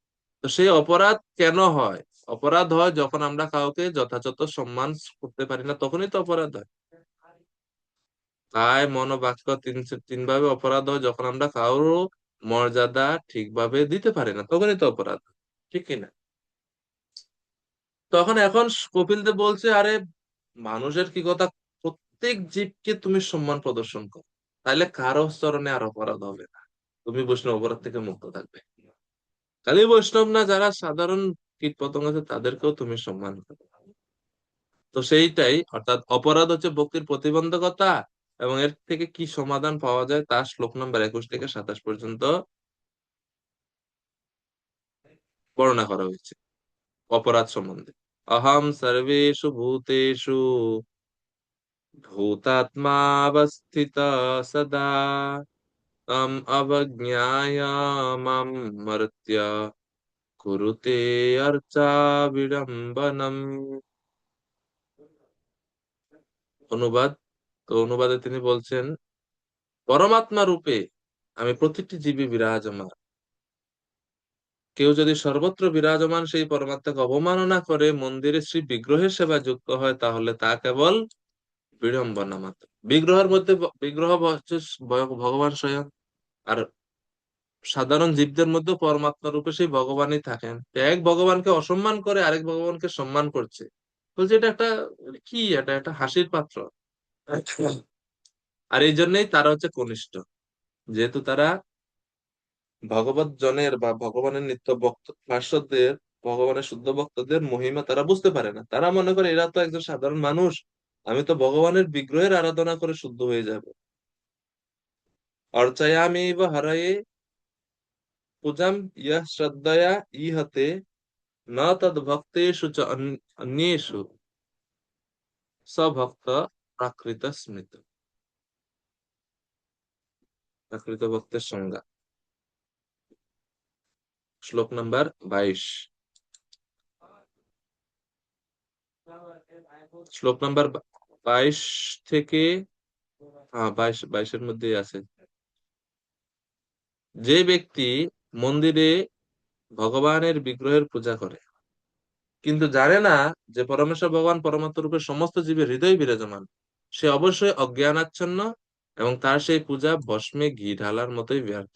তো সেই অপরাধ কেন হয়? অপরাধ হয় যখন আমরা কাউকে যথাযথ সম্মান করতে পারি না, তখনই তো অপরাধ হয়। কায় মন বাক্য তিন ভাবে অপরাধ হয় যখন আমরা কারোর মর্যাদা ঠিকভাবে দিতে পারি না, তখনই তো অপরাধ হয়। ঠিক কিনা? তখন এখন কপিল দেব বলছে, আরে মানুষের কি কথা, প্রত্যেক জীবকে তুমি সম্মান প্রদর্শন করো, তাহলে কারো চরণে আর অপরাধ হবে না, তুমি বৈষ্ণব অপরাধ থেকে মুক্ত থাকবে। খালি বৈষ্ণব না, যারা সাধারণ কীট পতঙ্গ আছে তাদেরকেও তুমি সম্মান করো। তো সেইটাই, অর্থাৎ অপরাধ হচ্ছে ভক্তির প্রতিবন্ধকতা, এবং এর থেকে কি সমাধান পাওয়া যায় তা শ্লোক নম্বর 21 থেকে 27 পর্যন্ত বর্ণনা করা হয়েছে অপরাধ সম্বন্ধে। অহম সর্বেষু ভূতেষু भूतात्मावस्थित सदा तम अवज्ञाय मां मर्त्य कुरुते अर्चा विडम्बनम। অনুবাদ। তো অনুবাদে তিনি বলছেন, পরমাত্মা রূপে আমি প্রতিটি জীবে বিরাজমান। কেউ যদি সর্বত্র বিরাজমান সেই পরমাত্মাকে অবমাননা করে মন্দিরে শ্রী বিগ্রহের সেবা যুক্ত হয়, তাহলে তা কেবল বিড়ম্বনা মাত্র। বিগ্রহের মধ্যে বিগ্রহ হচ্ছে ভগবান স্বয়ং, আর সাধারণ জীবদের মধ্যে পরমাত্মা রূপে সেই ভগবানই থাকেন। এক ভগবানকে অসম্মান করে আরেক ভগবানকে সম্মান করছে, বলছে এটা একটা কি, এটা একটা হাসির পাত্র। আর এই জন্যই তারা হচ্ছে কনিষ্ঠ, যেহেতু তারা ভগবত জনের বা ভগবানের নিত্য ভক্ত পার্শ্বদের, ভগবানের শুদ্ধ ভক্তদের মহিমা তারা বুঝতে পারে না। তারা মনে করে এরা তো একজন সাধারণ মানুষ, আমি তো ভগবানের বিগ্রহের আরাধনা করে শুদ্ধ হয়ে যাব। অর্চায়ামি বা হরায়ে পূজাম ইহ শ্রদ্ধয়া ইহতে ন তদ ভক্তেষু চ অন্যেষু সভক্ত প্রাকৃত স্মৃত। প্রাকৃত ভক্তের সংজ্ঞা, শ্লোক নাম্বার 22। শ্লোক নাম্বার 22 থেকে, হ্যাঁ 22-22-এর মধ্যেই আছে। যে ব্যক্তি মন্দিরে ভগবানের বিগ্রহের পূজা করে কিন্তু জানে না যে পরমেশ্বর ভগবান পরমাত্মা রূপে সমস্ত জীবের হৃদয়ে বিরাজমান, সে অবশ্যই অজ্ঞানাচ্ছন্ন এবং তার সেই পূজা ভস্মে ঘি ঢালার মতোই ব্যর্থ।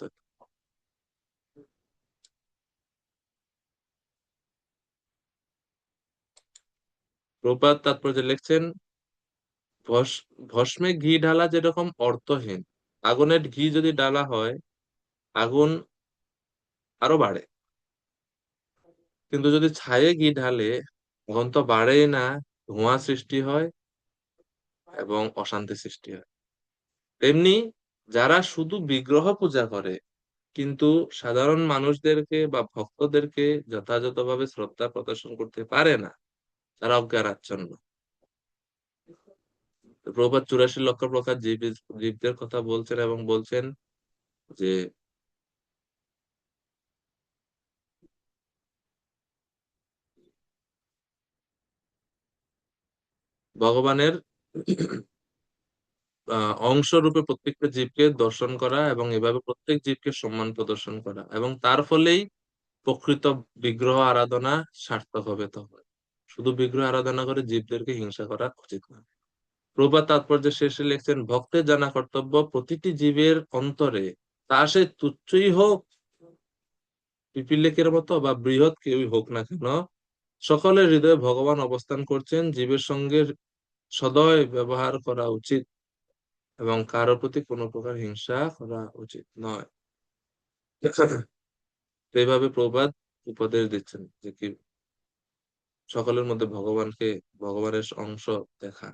প্রপাত তাৎপর্য লিখছেন, ভস্মে ঘি ঢালা যেরকম অর্থহীন, আগুনের ঘি যদি ডালা হয় আগুন আরো বাড়ে, কিন্তু যদি ছায়ে ঘি ঢালে আগুন তো বাড়েই না, ধোঁয়া সৃষ্টি হয় এবং অশান্তি সৃষ্টি হয়। তেমনি যারা শুধু বিগ্রহ পূজা করে কিন্তু সাধারণ মানুষদেরকে বা ভক্তদেরকে যথাযথভাবে শ্রদ্ধা প্রদর্শন করতে পারে না, তারা অজ্ঞানাচ্ছন্ন। প্রভুপাদ 84 লক্ষ প্রকার জীবদের কথা বলছেন এবং বলছেন যে ভগবানের অংশ রূপে প্রত্যেকটা জীবকে দর্শন করা এবং এভাবে প্রত্যেক জীবকে সম্মান প্রদর্শন করা, এবং তার ফলেই প্রকৃত বিগ্রহ আরাধনা সার্থক হবে। তখন শুধু বিগ্রহ আরাধনা করে জীবদেরকে হিংসা করা উচিত না। প্রভুপাদ তাৎপর্য শেষে লিখছেন, ভক্তের জানা কর্তব্য প্রতিটি জীবের অন্তরে, তা সে তুচ্ছই হোক, পিপিলিকের মতো বা বৃহৎ কেউই হোক না কেন, সকলের হৃদয়ে ভগবান অবস্থান করছেন। জীবের সঙ্গে সদয় ব্যবহার করা উচিত এবং কারোর প্রতি কোনো প্রকার হিংসা করা উচিত নয়। তো এইভাবে প্রভুপাদ উপদেশ দিচ্ছেন যে কি সকলের মধ্যে ভগবানকে, ভগবানের অংশ দেখা।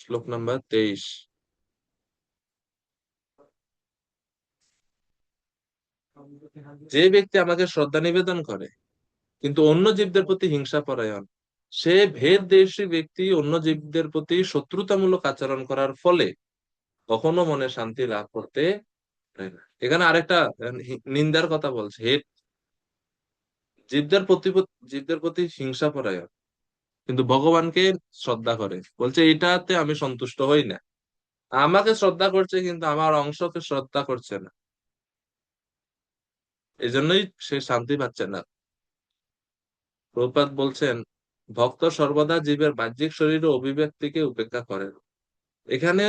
শ্লোক নাম্বার 23। যে ব্যক্তি আমাকে শ্রদ্ধা নিবেদন করে কিন্তু অন্য জীবদের প্রতি হিংসা পরায়ণ, সে ভেদদ্বেষী ব্যক্তি, অন্য জীবদের প্রতি শত্রুতামূলক আচরণ করার ফলে কখনো মনে শান্তি লাভ করতে পারে না। এখানে আরেকটা নিন্দার কথা বলছে, হেট, জীবদের প্রতি, জীবদের প্রতি হিংসা পরায়ণ কিন্তু ভগবানকে শ্রদ্ধা করে, বলছে এটাতে আমি সন্তুষ্ট হই না। আমাকে শ্রদ্ধা করছে কিন্তু আমার অংশকে শ্রদ্ধা করছে না, এই জন্যই সে শান্তি পাচ্ছে না। প্রভুপাদ বলছেন, ভক্ত সর্বদা জীবের বাহ্যিক শরীর ও অভিব্যক্তিকে উপেক্ষা করেন। এখানে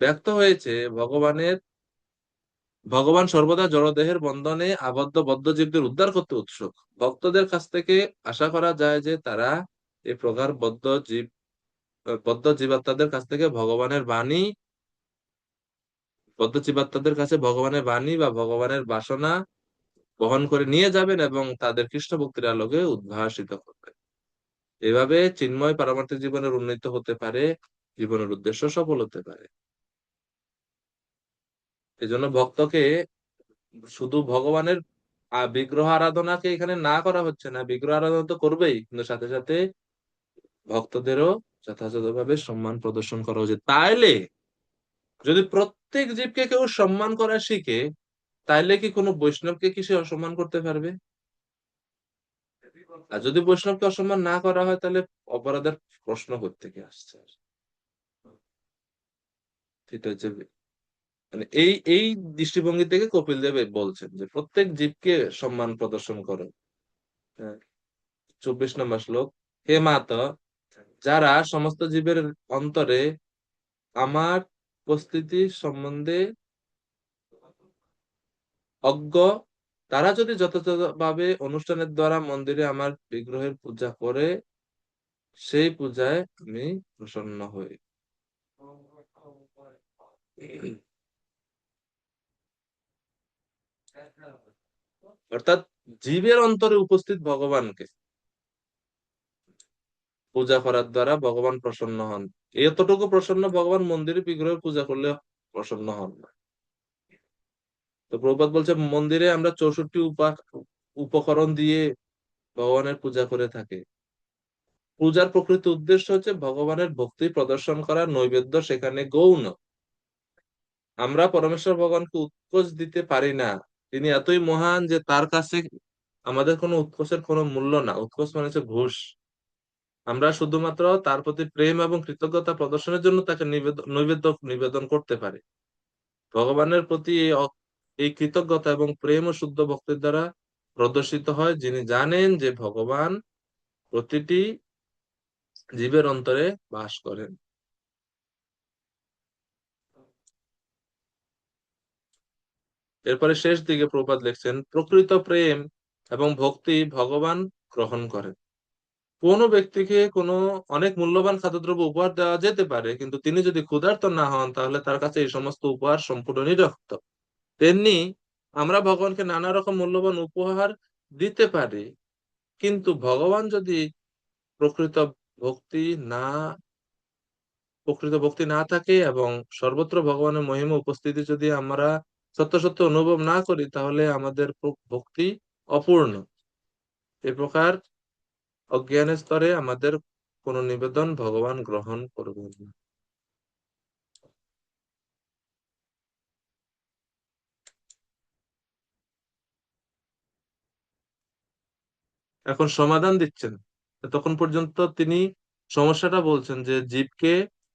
ব্যক্ত হয়েছে ভগবান সর্বদা জড়দেহের বন্ধনে আবদ্ধ বদ্ধ জীবদের উদ্ধার করতে উৎসুক। ভক্তদের কাছ থেকে আশা করা যায় যে তারা এই প্রকার বদ্ধ জীবাত্মাদের কাছ থেকে ভগবানের বাণী, বদ্ধ জীবাত্মাদের কাছে ভগবানের বাণী বা ভগবানের বাসনা বহন করে নিয়ে যাবেন এবং তাদের কৃষ্ণ ভক্তির আলোকে উদ্ভাসিত করবেন। এভাবে চিন্ময় পারমার্থিক জীবনের উন্নীত হতে পারে, জীবনের উদ্দেশ্য সফল হতে পারে। এই জন্য ভক্তকে শুধু ভগবানের বিগ্রহ আরাধনাকে এখানে না করা হচ্ছে না, বিগ্রহ আরাধনা তো করবেই, কিন্তু সাথে সাথে ভক্তদেরও যথাযথভাবে সম্মান প্রদর্শন করা উচিত। তাইলে যদি প্রত্যেক জীবকে কেউ সম্মান করা শিখে, তাইলে কি কোনো বৈষ্ণবকে কি সে অসম্মান করতে পারবে? আর যদি বৈষ্ণবকে অসম্মান না করা হয়, তাহলে অপরাধের প্রশ্ন কোত্থেকে আসছে? সেটা হচ্ছে, মানে এই এই দৃষ্টিভঙ্গি থেকে কপিল দেব বলছেন যে প্রত্যেক জীবকে সম্মান প্রদর্শন করো। হ্যাঁ, 24 নম্বর শ্লোক। হে মাতা, যারা সমস্ত জীবের অন্তরে আমার উপস্থিতি সম্বন্ধে অজ্ঞ, তারা যদি যথাযথভাবে অনুষ্ঠানের দ্বারা মন্দিরে আমার বিগ্রহের পূজা করে, সেই পূজায় আমি প্রসন্ন হই। অর্থাৎ জীবের অন্তরে উপস্থিত ভগবানকে পূজা করার দ্বারা ভগবান প্রসন্ন হন। এতটুকু প্রসন্ন ভগবান মন্দিরে বিগ্রহের পূজা করলে প্রসন্ন হন না। তো প্রভুপাদ বলছে মন্দিরে আমরা 64 উপকরণ দিয়ে ভগবানের পূজা করে থাকি। পূজার প্রকৃত উদ্দেশ্য হচ্ছে ভগবানের ভক্তি প্রদর্শন করা, নৈবেদ্য সেখানে গৌণ। আমরা পরমেশ্বর ভগবানকে উৎকোচ দিতে পারি না। তিনি এতই মহান যে তার কাছে আমাদের কোনো উৎকোচের কোনো মূল্য না। উৎকোচ মানে হচ্ছে ঘুষ। আমরা শুধুমাত্র তার প্রতি প্রেম এবং কৃতজ্ঞতা প্রদর্শনের জন্য তাকে নৈবেদ্য নিবেদন করতে পারি। ভগবানের প্রতি এই কৃতজ্ঞতা এবং প্রেম ও শুদ্ধ ভক্তির দ্বারা প্রদর্শিত হয়, যিনি জানেন যে ভগবান প্রতিটি জীবের অন্তরে বাস করেন। এরপরে শেষ দিকে প্রপাত লিখছেন, প্রকৃত প্রেম এবং ভক্তি ভগবান গ্রহণ করেন। কোনো ব্যক্তিকে কোনো অনেক মূল্যবান খাদ্যদ্রব্য উপহার দেওয়া যেতে পারে, কিন্তু তিনি যদি ক্ষুধার্ত না হন, তাহলে তার কাছে এই সমস্ত উপহার সম্পূর্ণ নিরর্থক। তেমনি আমরা ভগবানকে নানা রকম মূল্যবান উপহার দিতে পারি, কিন্তু ভগবান যদি প্রকৃত ভক্তি না প্রকৃত ভক্তি না থাকে এবং সর্বত্র ভগবানের মহিমা উপস্থিতি যদি আমরা সত্য সত্য অনুভব না করি, তাহলে আমাদের ভক্তি অপূর্ণ। এ প্রকার অজ্ঞানের স্তরে আমাদের কোনো নিবেদন ভগবান গ্রহণ করবেন না। এখন সমাধান দিচ্ছেন। তখন পর্যন্ত তিনি সমস্যাটা বলছেন যে জীবকে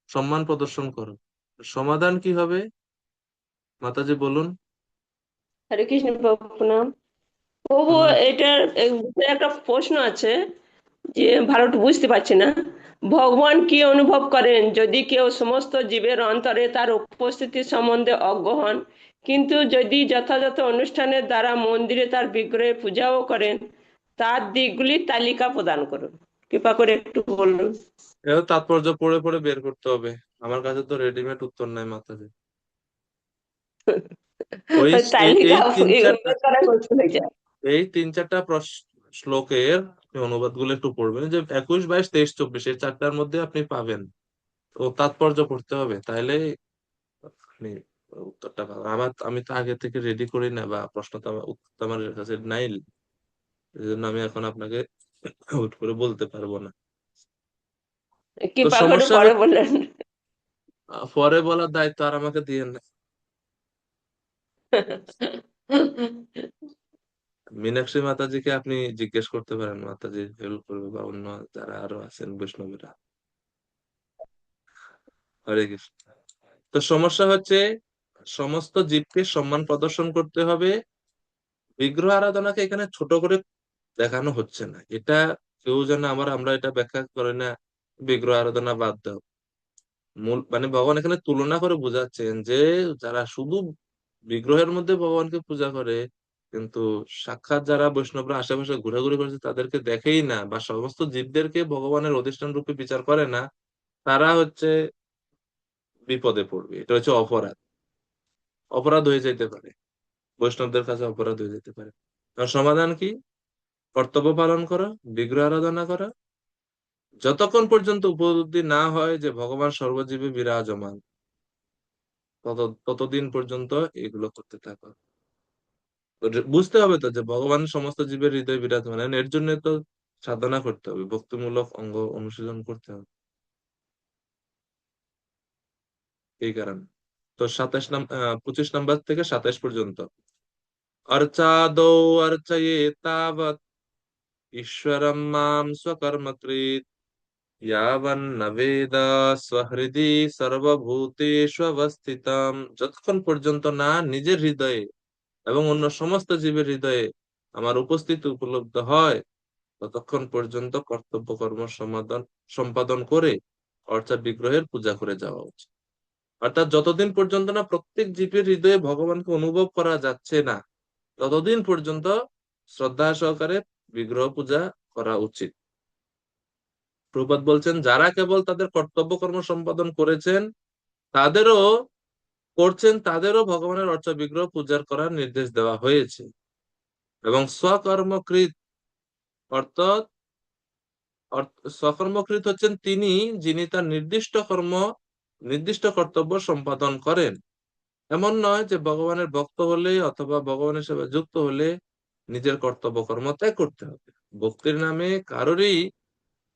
সম্মান প্রদর্শন করো। সমাধান কি হবে মাতাজি বলুন। হরে কৃষ্ণ প্রভু প্রণাম। প্রভু, প্রণাম। এটার একটা প্রশ্ন আছে যে ভালোটা বুঝতে পারছি না। ভগবান কি অনুভব করেন যদি কেউ সমস্ত জীবের অন্তরে তার উপস্থিতি সম্বন্ধে অজ্ঞ হন, কিন্তু যদি যথাযথ অনুষ্ঠানের দ্বারা মন্দিরে তার বিগ্রহে পূজাও করেন? তার দিকগুলির তালিকা প্রদান করুন, কৃপা করে একটু বলুন। এর তাৎপর্য পড়ে পড়ে বের করতে হবে। আমার কাছে তো রেডিমেড উত্তর নাই মাতাজি। ওই এই তালিকা এই তিন চারটা বের করা কঠিন হয়ে যায়। এই তিন চারটা শ্লোকের অনুবাদ গুলো একটু পড়বেন, যে 21, 22, 23, 24 এই চারটার মধ্যে আপনি পাবেন। তো তাৎপর্য পড়তে হবে, তাইলে আপনি উত্তরটা পাবেন। আমি তো আগে থেকে রেডি করি না, বা প্রশ্ন তো উত্তর তো আমার কাছে নাই, এই জন্য আমি এখন আপনাকে হুট করে বলতে পারবো না। তো কৃপা করে সমস্যা পরে হচ্ছে, বললেন। পরে বলার দায়িত্ব আর আমাকে দিয়ে না। মীনাক্ষী মাতাজিকে আপনি জিজ্ঞেস করতে পারেন, মাতাজি হেল্প করবে, বা অন্য যারা আরো আছেন বৈষ্ণবেরা। হরে কৃষ্ণ। তো সমস্যা হচ্ছে সমস্ত জীবকে সম্মান প্রদর্শন করতে হবে। বিগ্রহ আরাধনাকে এখানে ছোট করে দেখানো হচ্ছে না। এটা কেউ যেন আমরা এটা ব্যাখ্যা করে না বিগ্রহ আরাধনা বাদ দাও। মূল মানে ভগবান এখানে তুলনা করে বোঝাচ্ছেন যে যারা শুধু বিগ্রহের মধ্যে ভগবানকে পূজা করে, কিন্তু সাক্ষাৎ যারা বৈষ্ণবরা আশেপাশে ঘোরাঘুরি করছে তাদেরকে দেখেই না, বা সমস্ত জীবদেরকে ভগবানের অধিষ্ঠান রূপে বিচার করে না, তারা হচ্ছে বিপদে পড়বে। এটা হচ্ছে অপরাধ। অপরাধ হয়ে যেতে পারে, বৈষ্ণবদের কাছে অপরাধ হয়ে যেতে পারে। আর সমাধান কি? কর্তব্য পালন করা, বিগ্রহ আরাধনা করা, যতক্ষণ পর্যন্ত উপলব্ধি না হয় যে ভগবান সর্বজীবে বিরাজমান, ততদিন পর্যন্ত এগুলো করতে থাকো। তো বুঝতে হবে তো যে ভগবান সমস্ত জীবের হৃদয় বিরাজমান, এর জন্য তো সাধনা করতে হবে, ভক্তিমূলক অঙ্গ অনুশীলন করতে হবে। এই কারণে তো 25 নম্বর থেকে 27 পর্যন্ত। अर्चादौ अर्चयेतावत् ईश्वरं मां स्वकर्मकृत् यावन्न वेद स्वहृदि সর্বভূতেষ্वस्थিতম। যতক্ষণ পর্যন্ত না নিজের হৃদয়ে এবং অন্য সমস্ত জীবের হৃদয়ে আমার উপস্থিতি উপলব্ধ হয়, ততক্ষণ পর্যন্ত কর্তব্য কর্ম সম্পাদন করে অর্থাৎ বিগ্রহের পূজা করে যাওয়া উচিত। অর্থাৎ যতদিন পর্যন্ত না প্রত্যেক জীবের হৃদয়ে ভগবানকে অনুভব করা যাচ্ছে না, ততদিন পর্যন্ত শ্রদ্ধা সহকারে বিগ্রহ পূজা করা উচিত। প্রভুপাদ বলছেন, যারা কেবল তাদের কর্তব্য কর্ম সম্পাদন করেছেন, তাদেরও তাদেরও ভগবানের অর্চ বিগ্রহ পূজার করার নির্দেশ দেওয়া হয়েছে। এবং স্বকর্মকৃত অর্থাৎ স্বকর্মকৃত হচ্ছেন তিনি, যিনি তার নির্দিষ্ট কর্তব্য সম্পাদন করেন। এমন নয় যে ভগবানের ভক্ত হলে অথবা ভগবানের সেবা যুক্ত হলে নিজের কর্তব্য কর্ম ত্যাগ করতে হবে। ভক্তির নামে কারোরই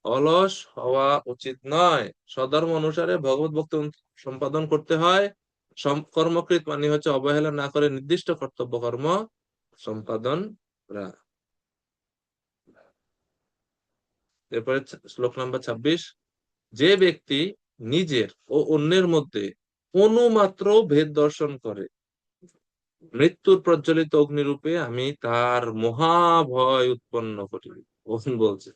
অলস হওয়া উচিত নয়। সধর্ম অনুসারে ভগবত ভক্তি সম্পাদন করতে হয়। কর্মকৃত মানে হচ্ছে অবহেলা না করে নির্দিষ্ট কর্তব্য কর্ম সম্পাদন করা। এরপরে শ্লোক নাম্বার 26। যে ব্যক্তি নিজের ও অন্যের মধ্যে অনুমাত্র ভেদ দর্শন করে, মৃত্যুর প্রজ্বলিত অগ্নিরূপে আমি তার মহাভয় উৎপন্ন করি। ওখানে বলছে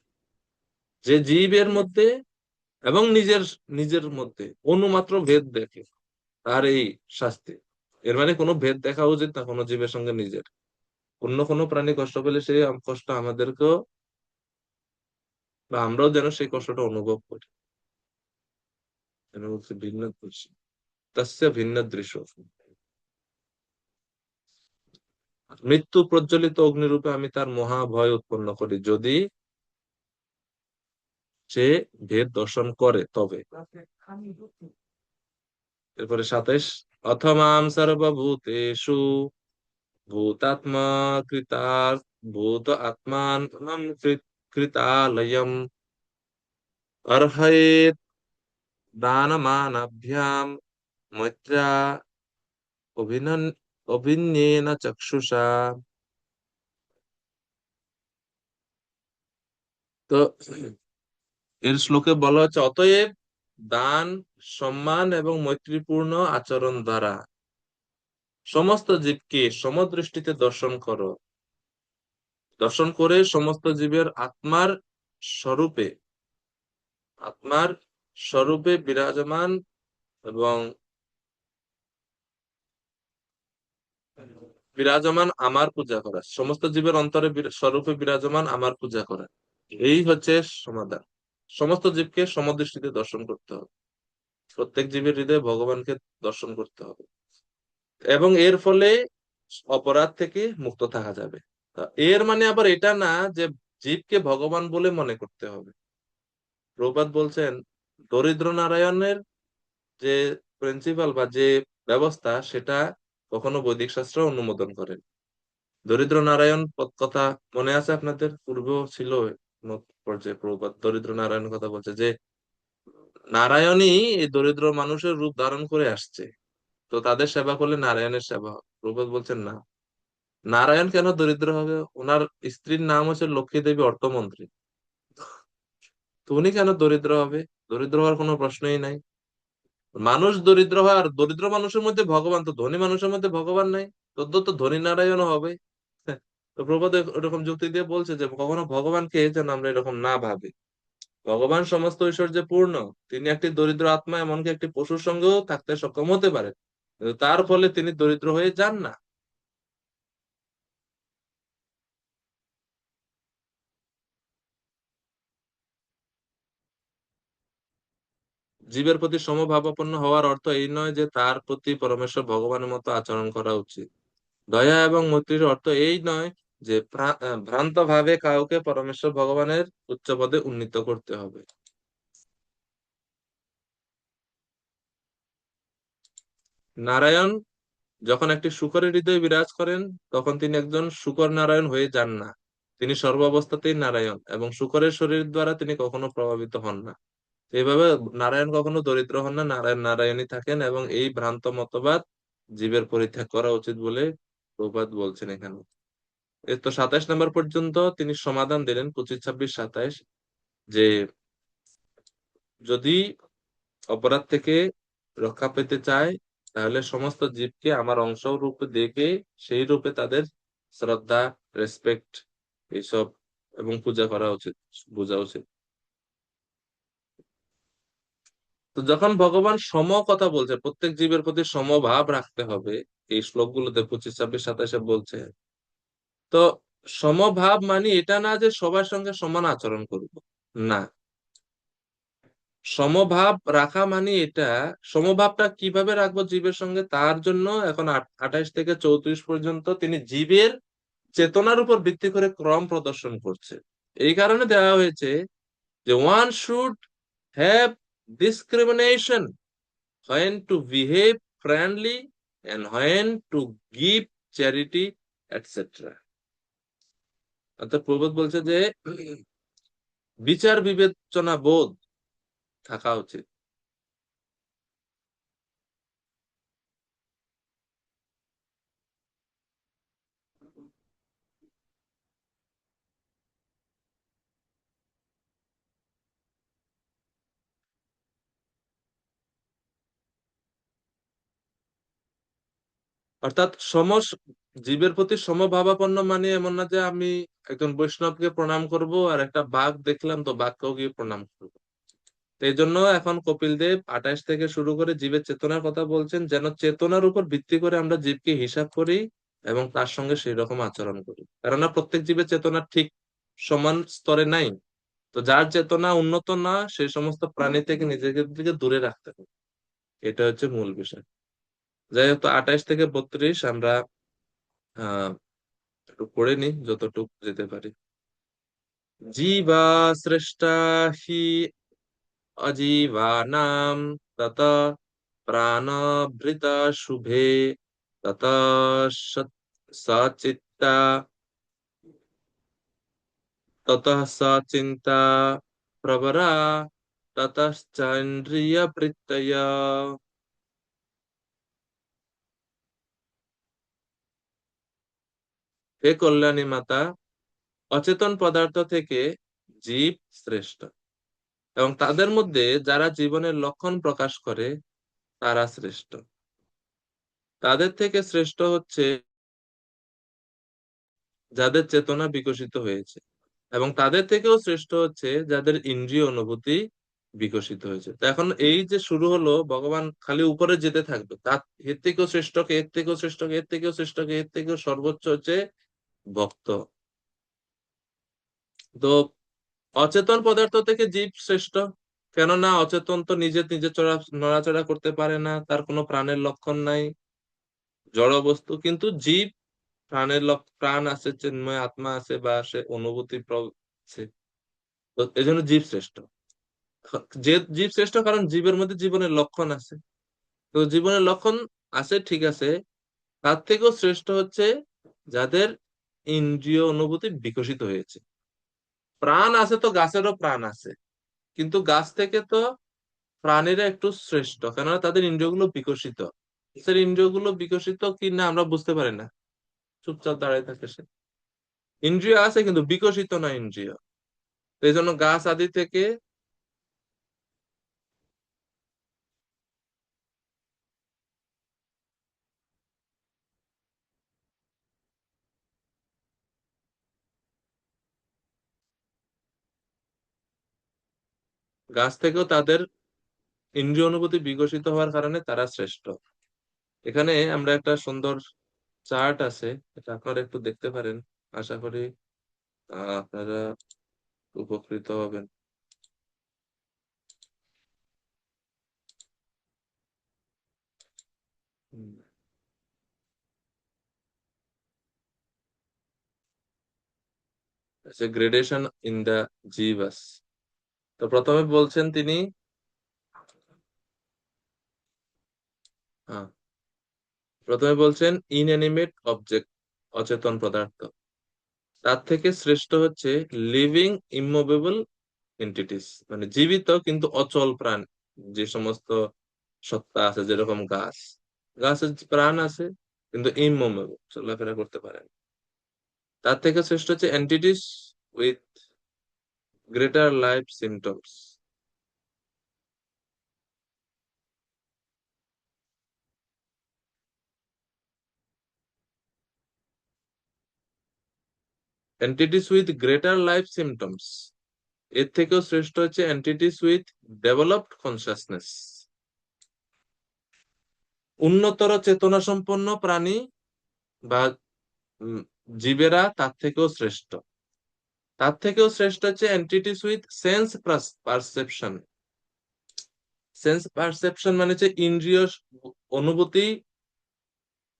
যে জীবের মধ্যে এবং নিজের নিজের মধ্যে অনুমাত্র ভেদ দেখে, তার এই শাস্তি। এর মানে কোনো ভেদ দেখা উচিত না কোনো জীবের সঙ্গে নিজের। অন্য কোনো প্রাণী কষ্ট পেলে সেই কষ্ট আমাদেরকেও বা আমরাও যেন সেই কষ্টটা অনুভব করি। ভিন্ন দৃশ্য, তাস্য ভিন্ন দৃশ্য। মৃত্যু প্রজ্বলিত অগ্নিরূপে আমি তার মহাভয় উৎপন্ন করি, যদি সে ভেদ দর্শন করে তবে। এরপরে 27। অথমাম সর্বভূতেষু ভূতাত্মা কৃতার ভূত আত্মান কৃতালয়ম অর্হয়েত দানমানাভ্যাম মৈত্রা অভিন্যেন চক্ষুষা। তো এর শ্লোকে বলা হচ্ছে, অতএব দান, সম্মান এবং মৈত্রীপূর্ণ আচরণ দ্বারা সমস্ত জীবকে সমদৃষ্টিতে দর্শন করে সমস্ত জীবের স্বরূপে আত্মার স্বরূপে বিরাজমান এবং আমার পূজা করা, সমস্ত জীবের অন্তরে স্বরূপে বিরাজমান আমার পূজা করা, এই হচ্ছে সমাধান। সমস্ত জীবকে সমদৃষ্টিতে দর্শন করতে হবে, প্রত্যেক জীবের হৃদয়ে ভগবানকে দর্শন করতে হবে, এবং এর ফলে অপরাধ থেকে মুক্ত থাকা যাবে। তা এর মানে আবার এটা না যে জীবকে ভগবান বলে মনে করতে হবে। প্রভুপাদ বলছেন, দরিদ্র নারায়ণের যে প্রিন্সিপাল বা যে ব্যবস্থা, সেটা কখনো বৈদিক শাস্ত্র অনুমোদন করেন। দরিদ্র নারায়ণ কথা মনে আছে আপনাদের? পূর্বেও ছিল পর্যায়ে প্রভুপাদ দরিদ্র নারায়ণের কথা বলছে যে নারায়ণই এই দরিদ্র মানুষের রূপ ধারণ করে আসছে, তো তাদের সেবা করলে নারায়ণের সেবা হবে। প্রভুপাদ বলছেন না, নারায়ণ কেন দরিদ্র হবে? ওনার স্ত্রীর নাম হচ্ছে লক্ষ্মী দেবী অর্থমন্ত্রী, তো উনি কেন দরিদ্র হবে? দরিদ্র হওয়ার কোনো প্রশ্নই নাই। মানুষ দরিদ্র হয়, আর দরিদ্র মানুষের মধ্যে ভগবান, তো ধনী মানুষের মধ্যে ভগবান নাই, তো ধনী নারায়ণ হবে। তো প্রভুপাদ এরকম যুক্তি দিয়ে বলছে যে কখনো ভগবানকে যেন আমরা এরকম না ভাবি। ভগবান সমস্ত ঐশ্বর্যে পূর্ণ, তিনি একটি দরিদ্র আত্মা, এমনকি একটি পশুর সঙ্গেও থাকতে সক্ষম হতে পারে, কিন্তু তার ফলে তিনি দরিদ্র হয়ে যান না। জীবের প্রতি সমভাবাপন্ন হওয়ার অর্থ এই নয় যে তার প্রতি পরমেশ্বর ভগবানের মতো আচরণ করা উচিত। দয়া এবং মৈত্রীর অর্থ এই নয় যে ভ্রান্ত ভাবে কাউকে পরমেশ্বর ভগবানের উচ্চ পদে উন্নীত করতে হবে। নারায়ণ যখন একটি শূকরের হৃদয়ে বিরাজ করেন, তখন তিনি একজন শূকর নারায়ণ হয়ে যান না, তিনি সর্বাবস্থাতেই নারায়ণ এবং শুকরের শরীর দ্বারা তিনি কখনো প্রভাবিত হন না। এইভাবে নারায়ণ কখনো দরিদ্র হন না, নারায়ণ নারায়ণই থাকেন, এবং এই ভ্রান্ত মতবাদ জীবের পরিত্যাগ করা উচিত বলে প্রভুপাদ বলছেন এখানে। এই তো 27 নম্বর পর্যন্ত তিনি সমাধান দিলেন, 25, 26, 27, যে যদি অপরাধ থেকে রক্ষা পেতে চায় তাহলে সমস্ত জীবকে আমার অংশ রূপে দেখে সেই রূপে তাদের শ্রদ্ধা, রেসপেক্ট এইসব এবং পূজা করা উচিত, বোঝা উচিত। তো যখন ভগবান সম কথা বলছে, প্রত্যেক জীবের প্রতি সমভাব রাখতে হবে, এই শ্লোকগুলোতে 25, 26, 27 বলছে, তো সমভাব মানে এটা না যে সবার সঙ্গে সমান আচরণ করব, না। সমভাব রাখা মানে এটা, সমভাবটা কিভাবে রাখবো জীবের সঙ্গে, তার জন্য এখন 28 থেকে 34 পর্যন্ত তিনি জীবের চেতনার উপর ভিত্তি করে ক্রম প্রদর্শন করছে। এই কারণে দেওয়া হয়েছে যে one should have discrimination when to behave friendly and when to give charity, etc. অর্থাৎ প্রবোধ বলছে যে বিচার বিবেচনা বোধ থাকা উচিত। অর্থাৎ জীবের প্রতি সমভাবাপন্ন মানে এমন না যে আমি একজন বৈষ্ণবকে প্রণাম করব আর একটা বাঘ দেখলাম তো বাঘকেও গিয়ে প্রণাম করবো। তো এই জন্য এখন কপিল দেব 28 থেকে শুরু করে জীবের চেতনার কথা বলছেন, যেন চেতনার উপর ভিত্তি করে আমরা জীবকে হিসাব করি এবং তার সঙ্গে সেই রকম আচরণ করি। কেননা প্রত্যেক জীবের চেতনা ঠিক সমান স্তরে নাই। তো যার চেতনা উন্নত না, সেই সমস্ত প্রাণী থেকে নিজেকে দিকে দূরে রাখতে হবে, এটা হচ্ছে মূল বিষয়। যাই হোক, তো 28 থেকে 32 আমরা আহ একটু পড়ে নি যতটুকু যেতে পারি। জীবা শ্রেষ্ঠা হি अजीवानां तत प्राणभृता शुभे तत सचित्ता ततः सचिन्ता प्रवरा ततश्चैन्द्रियवृत्तय। হে কল্যাণী মাতা, অচেতন পদার্থ থেকে জীব শ্রেষ্ঠ এবং তাদের মধ্যে যারা জীবনের লক্ষণ প্রকাশ করে তারা শ্রেষ্ঠ। তাদের থেকে শ্রেষ্ঠ হচ্ছে যাদের চেতনা বিকশিত হয়েছে, এবং তাদের থেকেও শ্রেষ্ঠ হচ্ছে যাদের ইন্দ্রিয় অনুভূতি বিকশিত হয়েছে। তো এখন এই যে শুরু হলো, ভগবান খালি উপরে যেতে থাকবে, তার এর থেকেও শ্রেষ্ঠকে, এর থেকেও শ্রেষ্ঠকে, এর থেকেও শ্রেষ্ঠকে, এর থেকেও সর্বোচ্চ হচ্ছে ভক্ত। তো অচেতন পদার্থ থেকে জীব শ্রেষ্ঠ, কেননা অচেতন তো নিজে নিজে নড়াচড়া করতে পারে না, তার কোনো প্রাণের লক্ষণ নাই, জড় বস্তু। কিন্তু জীব প্রাণ আছে, চিন্ময় আত্মা আছে, বা সে অনুভূতি আছে। তো এই জন্য জীব শ্রেষ্ঠ। যে জীব শ্রেষ্ঠ কারণ জীবের মধ্যে জীবনের লক্ষণ আছে। তো জীবনের লক্ষণ আছে, ঠিক আছে, তার থেকেও শ্রেষ্ঠ হচ্ছে যাদের ইন্দ্রিয় অনুভূতি বিকশিত হয়েছে। প্রাণ আছে, তো গাছেরও প্রাণ আছে, কিন্তু গাছ থেকে তো প্রাণীরা একটু শ্রেষ্ঠ, কেননা তাদের ইন্দ্রিয়গুলো বিকশিত। গাছের ইন্দ্রিয়গুলো বিকশিত কি না আমরা বুঝতে পারি না, চুপচাপ দাঁড়ায় থাকে সে। ইন্দ্রিয় আছে কিন্তু বিকশিত না ইন্দ্রিয়। তো এই জন্য গাছ আদি থেকে, গাছ থেকেও তাদের ইন্দ্রিয় অনুভূতি বিকশিত হওয়ার কারণে তারা শ্রেষ্ঠ। এখানে আমরা একটা সুন্দর চার্ট আছে, এটা আপনারা একটু দেখতে পারেন, আশা করি আপনারা উপকৃত হবেন। গ্রেডেশন ইন দা জিভাস। তো প্রথমে বলছেন তিনি, হ্যাঁ, প্রথমে বলছেন ইনঅ্যানিমেট অবজেক্ট, অচেতন পদার্থ। তার থেকে শ্রেষ্ঠ হচ্ছে লিভিং ইমুভেবল এন্টিটিস, মানে জীবিত কিন্তু অচল প্রাণ, যে সমস্ত সত্তা আছে, যেরকম গাছ, গাছের প্রাণ আছে কিন্তু ইমুভেবল, চলাফেরা করতে পারে না। তার থেকে শ্রেষ্ঠ হচ্ছে entities with greater life symptoms. Entities with greater life symptoms, এর থেকেও শ্রেষ্ঠ হচ্ছে এন্টিটিস উইথ ডেভেলপড কনসাসনেস, উন্নতর চেতনা সম্পন্ন প্রাণী বা উম, জীবেরা তার থেকেও শ্রেষ্ঠ। তার থেকেও শ্রেষ্ঠ হচ্ছে entities with sense perception. Sense perception মানে হচ্ছে ইন্দ্রিয় অনুভূতি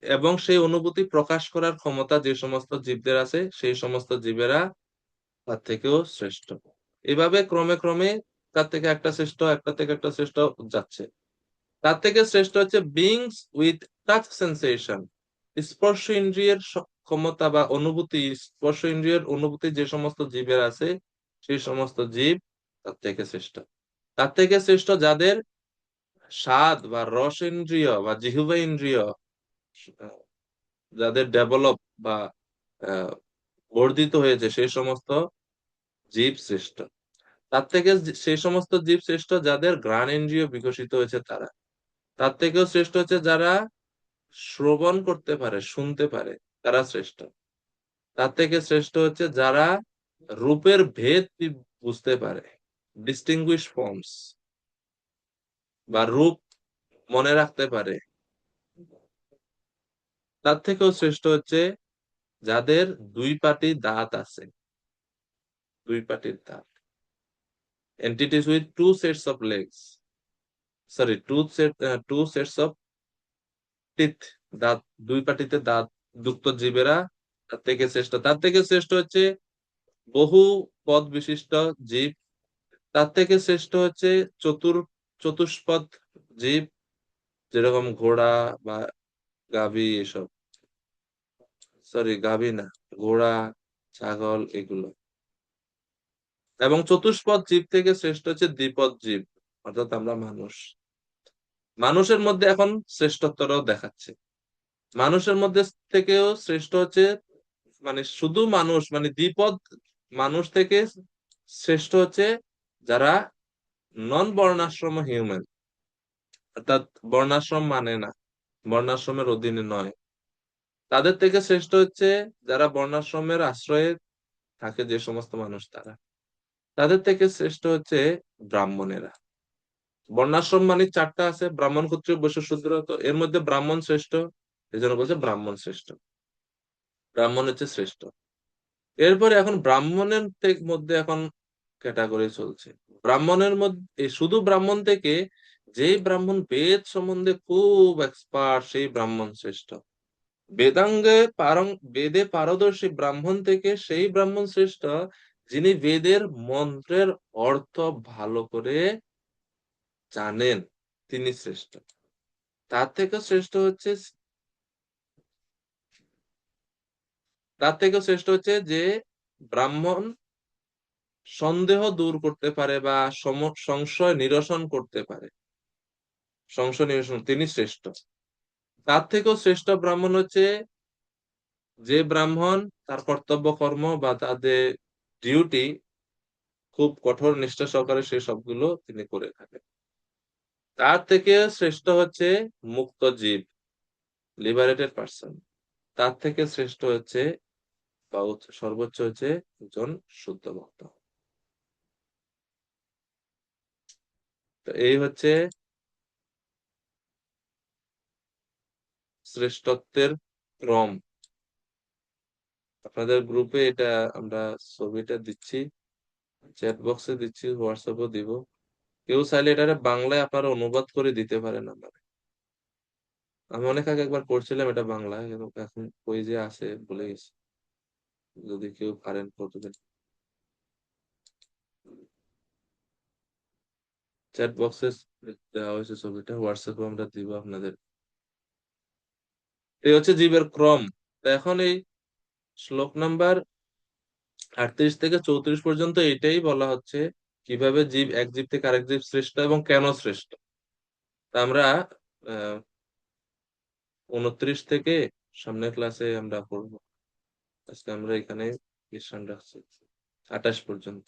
এবং সেই অনুভূতি প্রকাশ করার ক্ষমতা যে সমস্ত জীবদের আছে, সেই সমস্ত জীবেরা তার থেকেও শ্রেষ্ঠ। এভাবে ক্রমে ক্রমে তার থেকে একটা শ্রেষ্ঠ, একটা থেকে একটা শ্রেষ্ঠ যাচ্ছে। তার থেকে শ্রেষ্ঠ হচ্ছে বিংস উইথ টাচ সেন্সেশন, স্পর্শ ইন্দ্রিয়ের ক্ষমতা বা অনুভূতি, স্পর্শ ইন্দ্রিয়ের অনুভূতি যে সমস্ত জীবের আছে, সেই সমস্ত জীব তার থেকে শ্রেষ্ঠ। তার থেকে শ্রেষ্ঠ যাদের স্বাদ বা রস ইন্দ্রিয় বা জিহ্বা ইন্দ্রিয় যাদের ডেভেলপ বা আহ, বর্ধিত হয়েছে, সেই সমস্ত জীব শ্রেষ্ঠ। তার থেকে সেই সমস্ত জীব শ্রেষ্ঠ যাদের ঘ্রাণ ইন্দ্রিয় বিকশিত হয়েছে তারা। তার থেকেও শ্রেষ্ঠ হচ্ছে যারা শ্রবণ করতে পারে, শুনতে পারে, তারা শ্রেষ্ঠ। তার থেকে শ্রেষ্ঠ হচ্ছে যারা রূপের ভেদ বুঝতে পারে, ডিস্টিংগুইশ ফর্মস, বা রূপ মনে রাখতে পারে। তার থেকেও শ্রেষ্ঠ হচ্ছে যাদের দুই পাটি দাঁত আছে, দুই পাটির দাঁত, entities with two sets of legs, sorry two sets of teeth, দাঁত, দুই পাটিতে দাঁত যুক্ত জীবেরা তার থেকে শ্রেষ্ঠ। তার থেকে শ্রেষ্ঠ হচ্ছে বহু পদ বিশিষ্ট জীব। তার থেকে শ্রেষ্ঠ হচ্ছে চতুষ্পদ জীব, যেরকম ঘোড়া বা গাভী এসব, সরি গাভী না, ঘোড়া, ছাগল এগুলো। এবং চতুষ্পদ জীব থেকে শ্রেষ্ঠ হচ্ছে দ্বিপদ জীব, অর্থাৎ আমরা মানুষ। মানুষের মধ্যে এখন শ্রেষ্ঠত্বরাও দেখাচ্ছে। মানুষের মধ্যে থেকেও শ্রেষ্ঠ হচ্ছে, মানে শুধু মানুষ, মানে দ্বিপদ মানুষ থেকে শ্রেষ্ঠ হচ্ছে যারা নন বর্ণাশ্রম হিউম্যান, অর্থাৎ বর্ণাশ্রম মানে না, বর্ণাশ্রমের অধীনে নয়। তাদের থেকে শ্রেষ্ঠ হচ্ছে যারা বর্ণাশ্রমের আশ্রয়ে থাকে, যে সমস্ত মানুষ তারা। তাদের থেকে শ্রেষ্ঠ হচ্ছে ব্রাহ্মণেরা। বর্ণাশ্রম মানে চারটা আছে, ব্রাহ্মণ, ক্ষত্রিয়, বৈশ্য, শূদ্র, তো এর মধ্যে ব্রাহ্মণ শ্রেষ্ঠ, এই জন্য বলছে ব্রাহ্মণ শ্রেষ্ঠ, ব্রাহ্মণ হচ্ছে শ্রেষ্ঠ। এরপরে এখন ব্রাহ্মণের মধ্যে এখন ক্যাটাগরি চলছে। ব্রাহ্মণের মধ্যে শুধু ব্রাহ্মণ থেকে যেই ব্রাহ্মণ বেদ সম্বন্ধে খুব এক্সপার্ট, সেই ব্রাহ্মণ শ্রেষ্ঠ। বেদাঙ্গে বেদে পারদর্শী ব্রাহ্মণ থেকে সেই ব্রাহ্মণ শ্রেষ্ঠ যিনি বেদের মন্ত্রের অর্থ ভালো করে জানেন, তিনি শ্রেষ্ঠ। তার থেকে শ্রেষ্ঠ হচ্ছে, তার থেকে শ্রেষ্ঠ হচ্ছে যে ব্রাহ্মণ সন্দেহ দূর করতে পারে বা সংশয় নিরসন করতে পারে, সংশয় নিরসন, তিনি শ্রেষ্ঠ। তার থেকেও শ্রেষ্ঠ ব্রাহ্মণ হচ্ছে যে ব্রাহ্মণ তার কর্তব্য কর্ম বা তাদের ডিউটি খুব কঠোর নিষ্ঠা সহকারে সে সবগুলো তিনি করে থাকেন। তার থেকে শ্রেষ্ঠ হচ্ছে মুক্ত জীব, লিবারেটেড পার্সন। তার থেকে শ্রেষ্ঠ হচ্ছে বা সর্বোচ্চ হচ্ছে একজন শুদ্ধ ভক্ত। তো এই হচ্ছে শ্রেষ্ঠত্বের ক্রম। আপনাদের গ্রুপে এটা আমরা ছবিটা দিচ্ছি, চ্যাট বক্সে দিচ্ছি, হোয়াটসঅ্যাপও দিব। কেউ চাইলে এটা বাংলায় আপনারা অনুবাদ করে দিতে পারেন আমার। আমি অনেক আগে একবার করছিলাম এটা বাংলায়, কিন্তু এখন ওই যে আছে ভুলে গেছি। যদি কেউ পারেন করবেন। চ্যাট বক্সে দেওয়া হয়েছে ছবিটা, হোয়াটসঅ্যাপে আমরা দিব আপনাদের। এই হচ্ছে জীবের ক্রম। তো এখন এই শ্লোক নাম্বার 38 থেকে 34 পর্যন্ত এটাই বলা হচ্ছে কিভাবে জীব এক জীব থেকে আরেক জীব শ্রেষ্ঠ এবং কেন শ্রেষ্ঠ। তা আমরা 29 থেকে সামনের ক্লাসে আমরা পড়বো। আজকে আমরা এখানে বিশ্রাম রাখছি 28 পর্যন্ত।